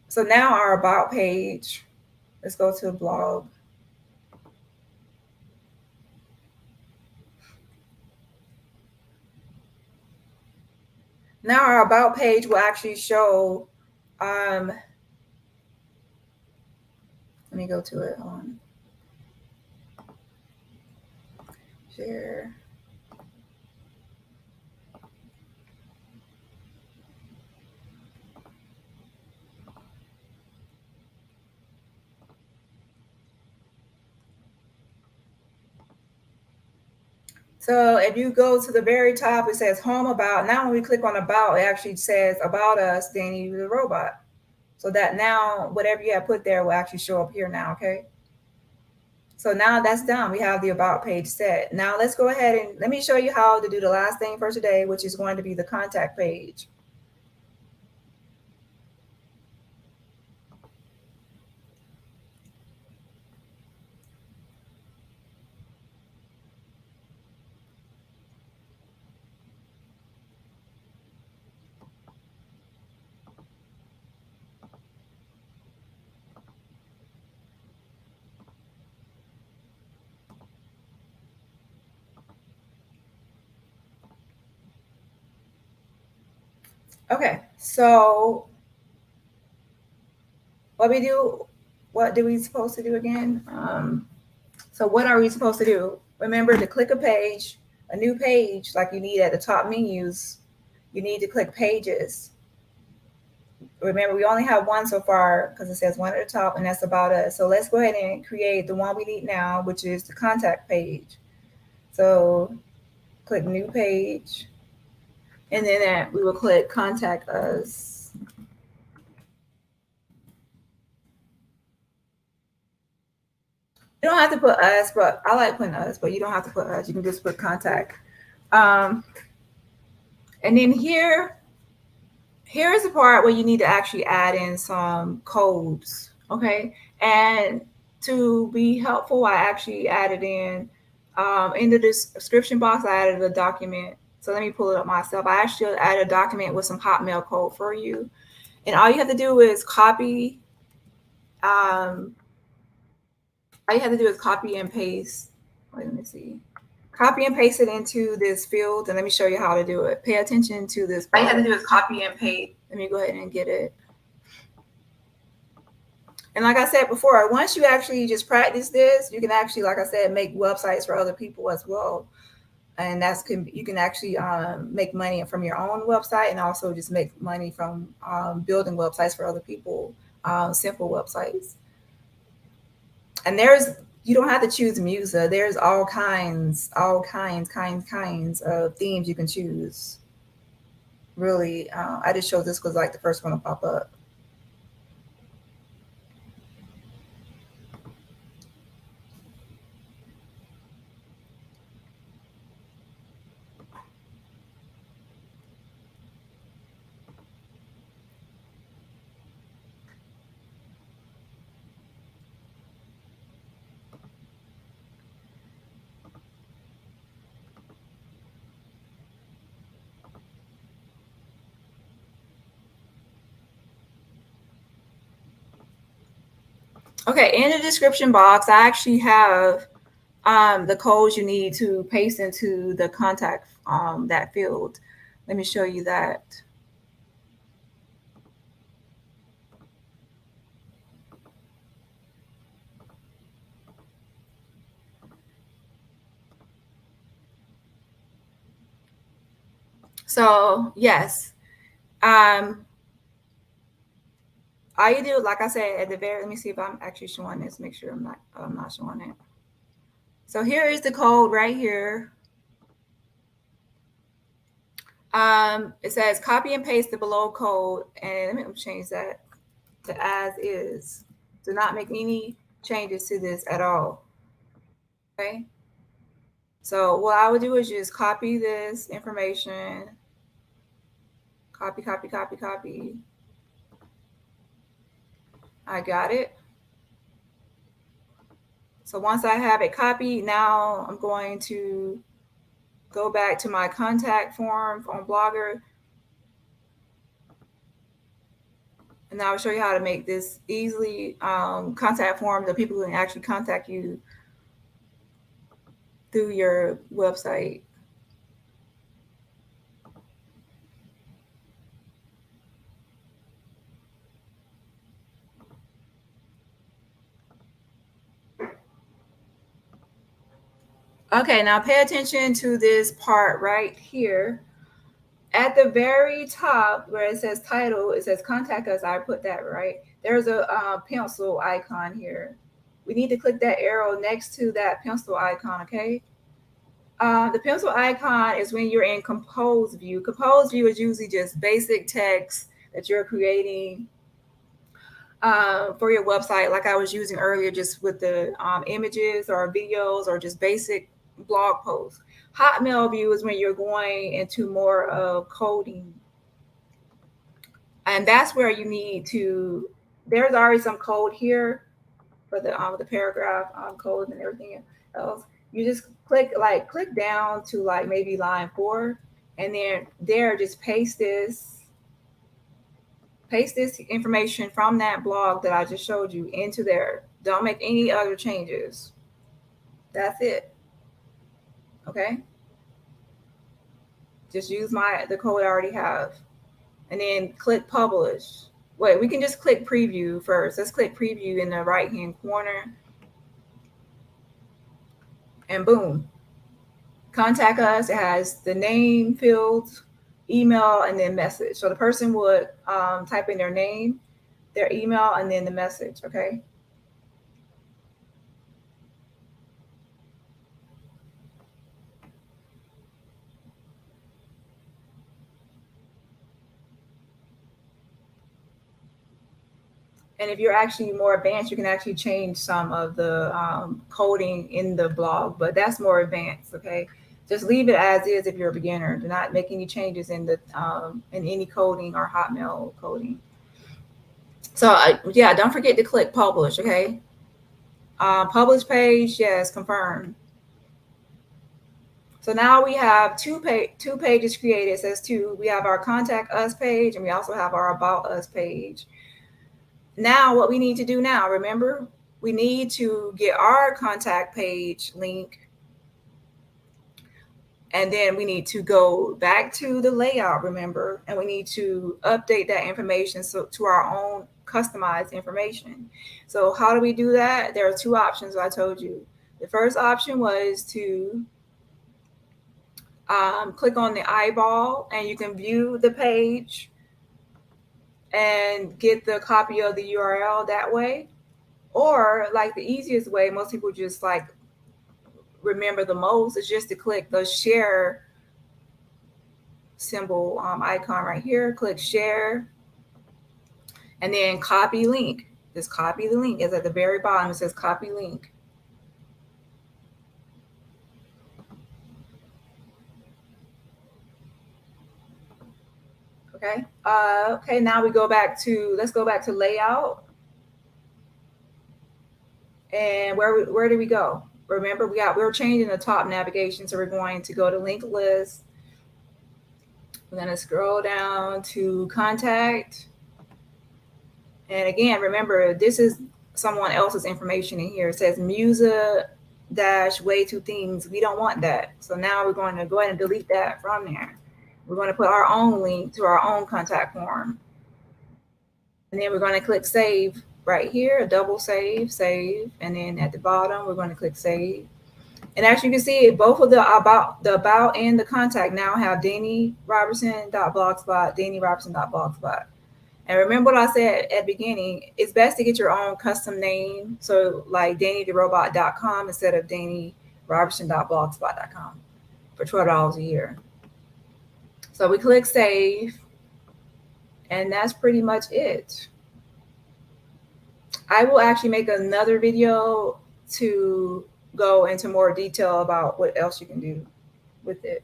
So now our about page, let's go to a blog. Now our about page will actually show, let me go to it on share. So if you go to the very top, it says home about. Now when we click on about, it actually says about us, Danny the robot. So that now whatever you have put there will actually show up here now, okay? So now that's done. We have the about page set. Now let's go ahead and let me show you how to do the last thing for today, which is going to be the contact page. Okay, so what we do, what do we supposed to do again? So what are we supposed to do? Remember to click a page, a new page, like you need at the top menus, you need to click pages. Remember, we only have one so far because it says one at the top, and that's about us. So let's go ahead and create the one we need now, which is the contact page. So click new page, and then we will click contact us. You don't have to put us, but I like putting us, but you don't have to put us. You can just put contact. And then here's the part where you need to actually add in some codes, okay? And to be helpful, I actually added in the description box, I added a document. So let me pull it up myself. I actually added a document with some Hotmail code for you. And all you have to do is copy, all you have to do is copy and paste. Wait, let me see. Copy and paste it into this field, and let me show you how to do it. Pay attention to this part. All you have to do is copy and paste. Let me go ahead and get it. And like I said before, once you actually just practice this, you can actually, like I said, make websites for other people as well. And you can actually make money from your own website, and also just make money from building websites for other people, simple websites. And you don't have to choose Musa. There's all kinds of themes you can choose. Really, I just chose this because like the first one to pop up. Okay, in the description box, I actually have the codes you need to paste into the contact that field. Let me show you that. So yes, um, all you do, like I said at the very, let me see if I'm actually showing this. Make sure I'm not showing it. So here is the code right here. It says copy and paste the below code, and let me change that to as is. Do not make any changes to this at all. Okay. So what I would do is just copy this information, copy, copy, copy, copy. I got it. So once I have it copied, now I'm going to go back to my contact form on Blogger. And I'll show you how to make this easily contact form that people can actually contact you through your website. Okay, now pay attention to this part right here. At the very top where it says title, it says contact us. I put that right. There's a pencil icon here. We need to click that arrow next to that pencil icon, okay? The pencil icon is when you're in compose view. Compose view is usually just basic text that you're creating for your website, like I was using earlier, just with the images or videos or just basic blog posts. Hotmail view is when you're going into more of coding, and that's where you need to. There's already some code here for the paragraph code and everything else. You just click down to like maybe line 4, and then there just paste this information from that blog that I just showed you into there. Don't make any other changes. That's it. Okay. Just use the code I already have, and then click publish. Wait, we can just click preview first. Let's click preview in the right hand corner, and boom, contact us. It has the name fields, email, and then message. So the person would type in their name, their email, and then the message. Okay. And if you're actually more advanced, you can actually change some of the coding in the blog, but that's more advanced. Okay. Just leave it as is if you're a beginner. Do not make any changes in any coding or Hotmail coding. So yeah, don't forget to click publish. Okay. Publish page, yes, confirm. So now we have two pages created. It says two. We have our contact us page, and we also have our about us page. Now what we need to do now, remember, we need to get our contact page link, and then we need to go back to the layout, remember, and we need to update that information to our own customized information. So how do we do that? There are two options I told you. The first option was to click on the eyeball, and you can view the page and get the copy of the URL that way. Or like the easiest way, most people just like remember the most, is just to click the share symbol icon right here. Click share, and then copy link. Just copy the link. It's at the very bottom. It says copy link. Okay. Okay. Now we go back to, let's go back to layout. And where do we go? Remember, we're changing the top navigation, so we're going to go to link list. We're going to scroll down to contact. And again, remember, this is someone else's information in here. It says Musa dash way two things. We don't want that. So now we're going to go ahead and delete that from there. We're going to put our own link to our own contact form. And then we're going to click save right here, double save, save. And then at the bottom, we're going to click save. And as you can see, both of the about and the contact now have DannyRobertson.blogspot, DannyRobertson.blogspot. And remember what I said at the beginning, it's best to get your own custom name. So like DannyTheRobot.com instead of DannyRobertson.blogspot.com for $12 a year. So we click save, and that's pretty much it. I will actually make another video to go into more detail about what else you can do with it.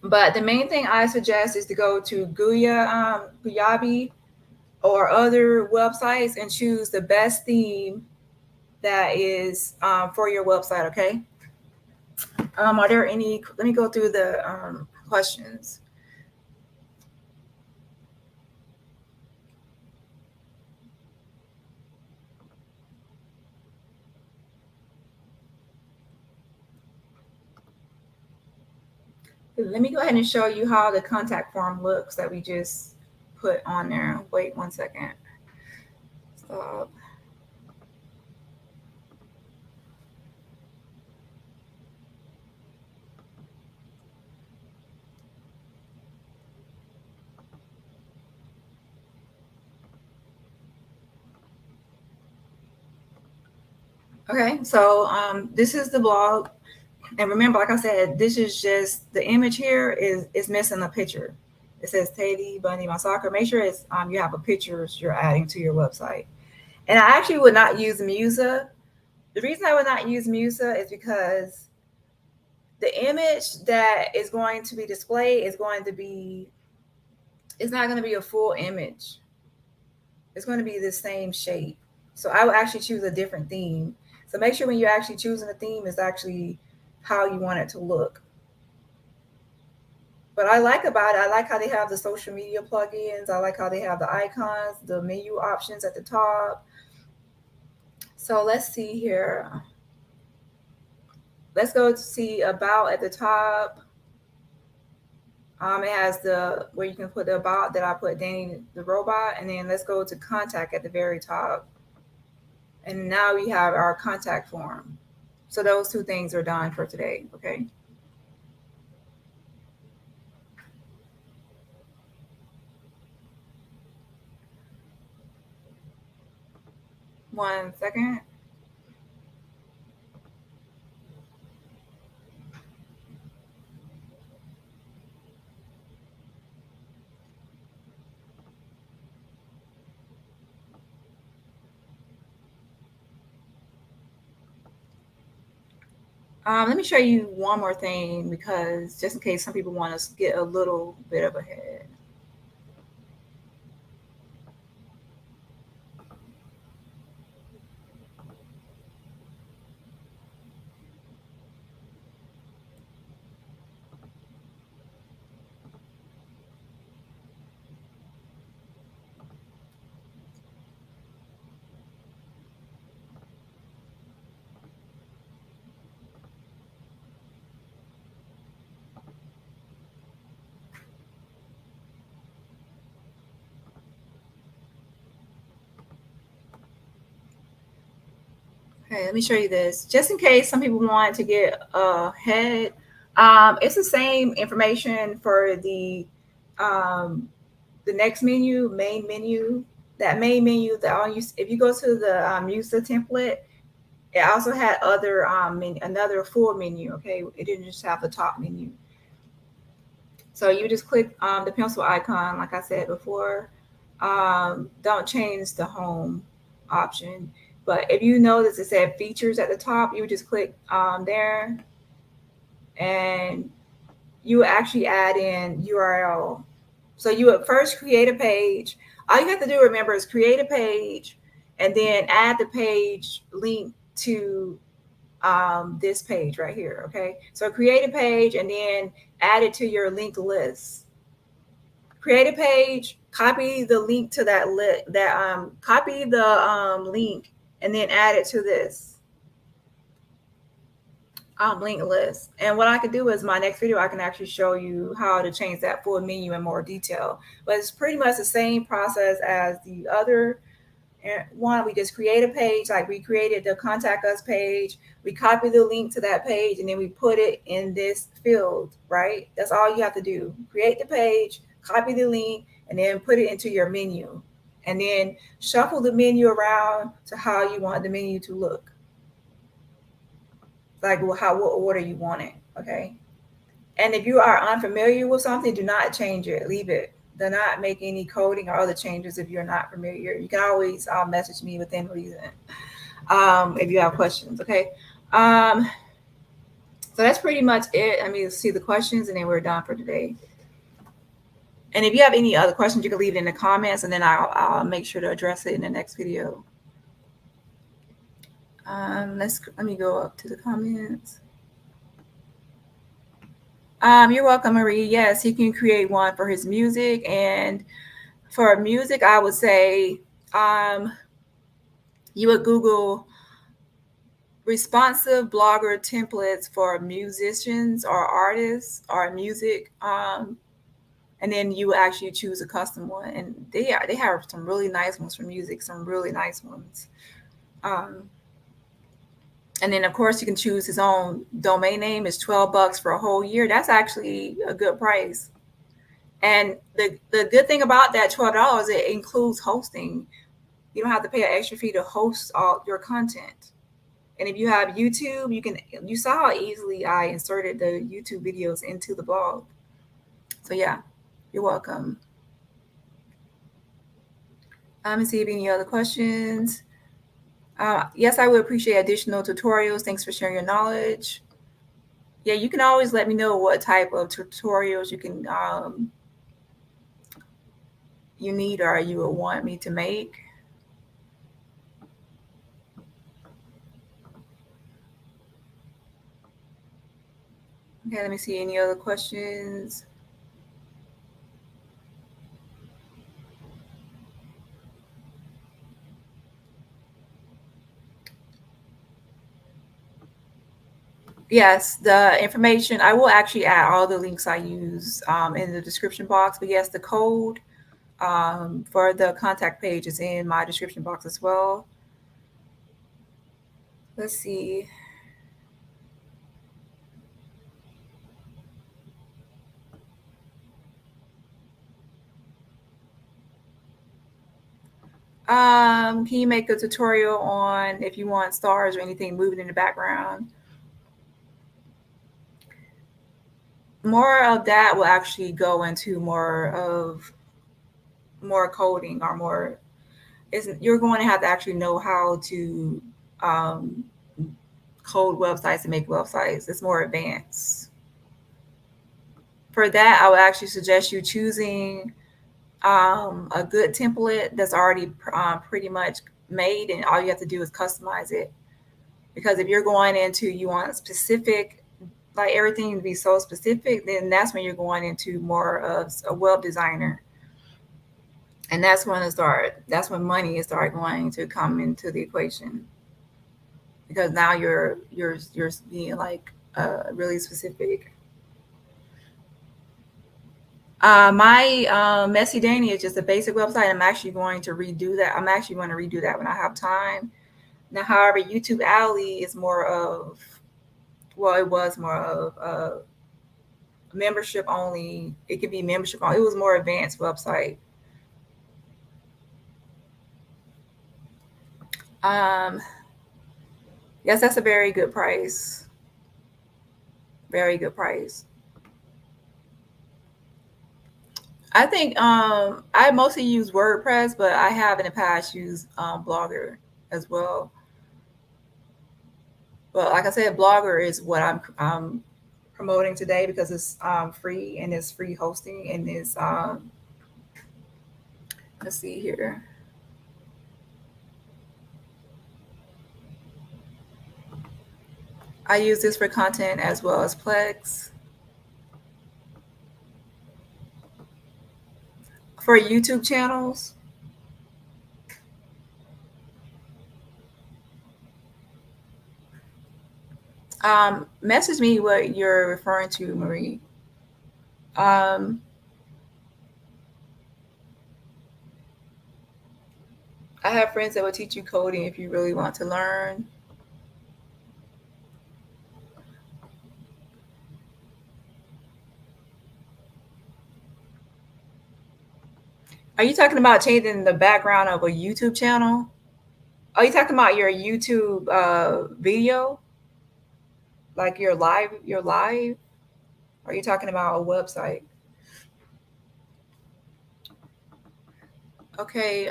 But the main thing I suggest is to go to Guyabi or other websites and choose the best theme that is for your website, okay? Are there any, let me go through the questions. Let me go ahead and show you how the contact form looks that we just put on there. Wait 1 second. Stop. Okay, so this is the blog. And remember, like I said, this is just the image here is missing a picture. It says Teddy Bunny My Soccer. Make sure it's you have a picture you're adding to your website. And I actually would not use Musa. The reason I would not use Musa is because the image that is going to be displayed is going to be, it's not going to be a full image. It's going to be the same shape. So I would actually choose a different theme. So make sure when you're actually choosing a theme is actually how you want it to look. But I like about it, I like how they have the social media plugins. I like how they have the icons, the menu options at the top. So let's see here. Let's go to see about at the top. It has the where you can put the about that I put Danny the robot, and then let's go to contact at the very top. And now we have our contact form. So those two things are done for today, okay? One second. Let me show you one more thing because just in case some people want to get a little bit of ahead. Okay, let me show you this. Just in case some people want to get ahead, it's the same information for the next menu, main menu. That main menu that I'll use. If you go to the Musa template, it also had other another full menu. Okay, it didn't just have the top menu. So you just click the pencil icon, like I said before. Don't change the home option. But if you notice it said features at the top, you would just click there and you actually add in URL. So you would first create a page. All you have to do, remember, is create a page and then add the page link to this page right here. Okay. So create a page and then add it to your linked list. create a page, copy the link to that copy the link, and then add it to this link list. And what I could do is my next video, I can actually show you how to change that full menu in more detail. But it's pretty much the same process as the other one. We just create a page, like we created the contact us page. We copy the link to that page, and then we put it in this field, right? That's all you have to do. Create the page, copy the link, and then put it into your menu. And then shuffle the menu around to how you want the menu to look. Like what order you want it, okay? And if you are unfamiliar with something, do not change it. Leave it. Do not make any coding or other changes if you're not familiar. You can always message me within reason if you have questions, okay? So that's pretty much it. I mean, see the questions, and then we're done for today. And if you have any other questions, you can leave it in the comments, and then I'll make sure to address it in the next video. Let me go up to the comments. You're welcome, Marie. Yes, he can create one for his music. And for music, I would say you would Google responsive blogger templates for musicians or artists or music. And then you actually choose a custom one. And they have some really nice ones for music, some really nice ones. And then, of course, you can choose his own domain name. It's $12 for a whole year. That's actually a good price. And the good thing about that $12, it includes hosting. You don't have to pay an extra fee to host all your content. And if you have YouTube, you saw how easily I inserted the YouTube videos into the blog. So yeah, you're welcome. Let me see if any other questions. Yes, I would appreciate additional tutorials. Thanks for sharing your knowledge. Yeah, you can always let me know what type of tutorials you need or you would want me to make. Okay, let me see any other questions. Yes, the information, I will actually add all the links I use in the description box. But yes, the code for the contact page is in my description box as well. Let's see. Can you make a tutorial on if you want stars or anything moving in the background? More of that will actually go into more coding or more. You're going to have to actually know how to code websites and make websites. It's more advanced. For that, I would actually suggest you choosing a good template that's already pretty much made, and all you have to do is customize it. Because if you're going into, you want specific, like everything to be so specific, then that's when you're going into more of a web designer. And that's when money is start going to come into the equation. Because now you're being like really specific. My Messy Danny is just a basic website. I'm actually going to redo that. When I have time. Now, however, YouTube Alley is more of, well, it was more of membership only. It could be membership only. It was more advanced website. Yes, that's a very good price. Very good price. I think I mostly use WordPress, but I have in the past used Blogger as well. But like I said, Blogger is what I'm promoting today because it's free and it's free hosting and it's let's see here. I use this for content as well as Plex. For YouTube channels, message me what you're referring to, Marie. Um, I have friends that will teach you coding if you really want to learn. Are you talking about changing the background of a YouTube channel? Are you talking about your YouTube video? Like your live? Or are you talking about a website? Okay,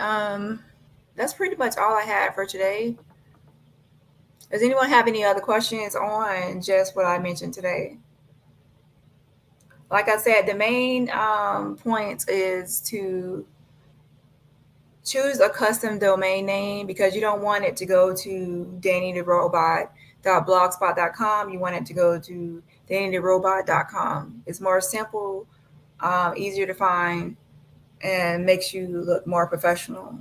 that's pretty much all I had for today. Does anyone have any other questions on just what I mentioned today? Like I said, the main points is to choose a custom domain name because you don't want it to go to dannytherobot.blogspot.com. You want it to go to dannytherobot.com. It's more simple, easier to find, and makes you look more professional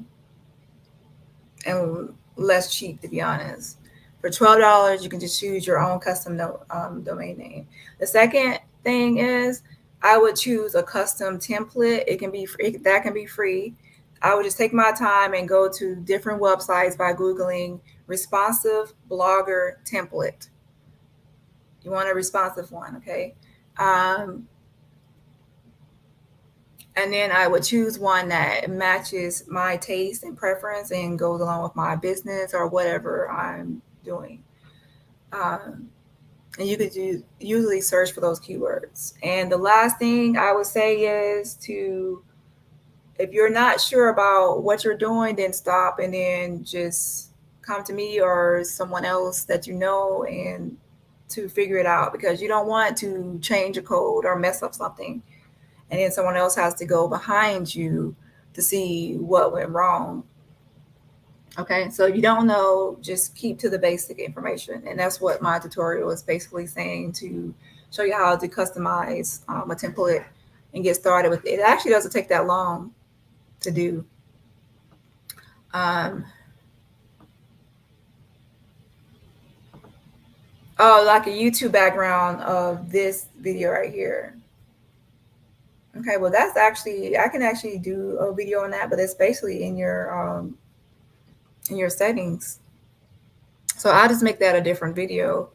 and less cheap, to be honest. For $12, you can just choose your own custom domain name. The second thing is I would choose a custom template. It can be free, that can be free. I would just take my time and go to different websites by Googling responsive blogger template. You want a responsive one, okay? Um, and then I would choose one that matches my taste and preference and goes along with my business or whatever I'm doing. Um, and you could usually search for those keywords. And the last thing I would say is to, if you're not sure about what you're doing, then stop and then just come to me or someone else that you know and to figure it out, because you don't want to change a code or mess up something and then someone else has to go behind you to see what went wrong. Okay, so if you don't know, just keep to the basic information. And that's what my tutorial is basically saying, to show you how to customize a template and get started with it. It actually doesn't take that long to do. Oh, like a YouTube background of this video right here. Okay, well that's actually, I can actually do a video on that, but it's basically in your settings. So I'll just make that a different video.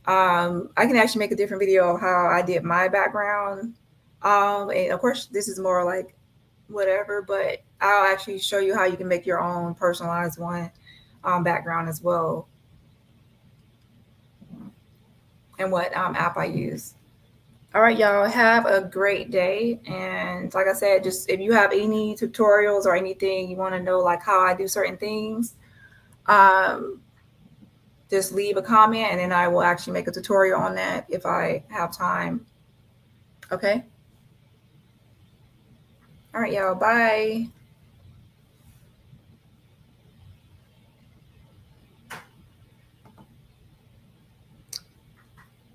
I can actually make a different video of how I did my background. And of course, this is more like whatever, but I'll actually show you how you can make your own personalized one background as well, and what app I use. All right, y'all, have a great day. And like I said, just if you have any tutorials or anything you want to know, like how I do certain things, just leave a comment and then I will actually make a tutorial on that if I have time. Okay. All right, y'all. Bye.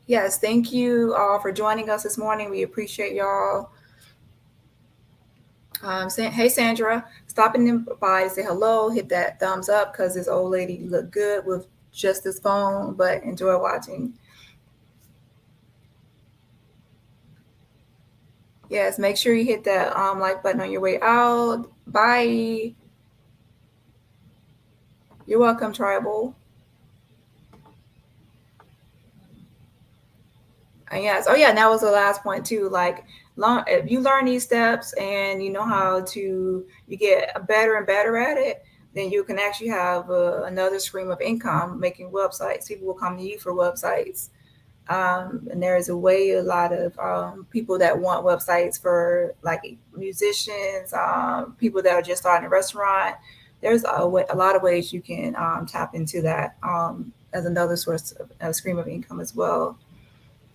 Yes, thank you all for joining us this morning. We appreciate y'all. Hey, Sandra, stopping by to say hello. Hit that thumbs up because this old lady looked good with just this phone, but enjoy watching. Yes, make sure you hit that like button on your way out. Bye. You're welcome, Tribal. And yes, oh yeah, and that was the last point too. Like, if you learn these steps and you know how to, you get better and better at it, then you can actually have another stream of income making websites. People will come to you for websites. And there's a lot of people that want websites for like musicians, people that are just starting a restaurant. There's a lot of ways you can tap into that as another source of a stream of income as well.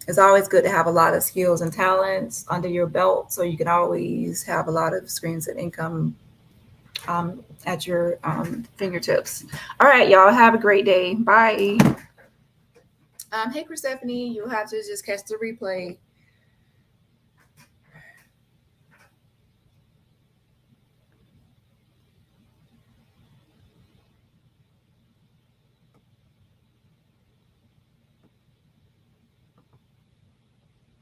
It's always good to have a lot of skills and talents under your belt so you can always have a lot of streams of income at your fingertips. All right, y'all, have a great day. Bye. Hey, Persephone, you'll have to just catch the replay.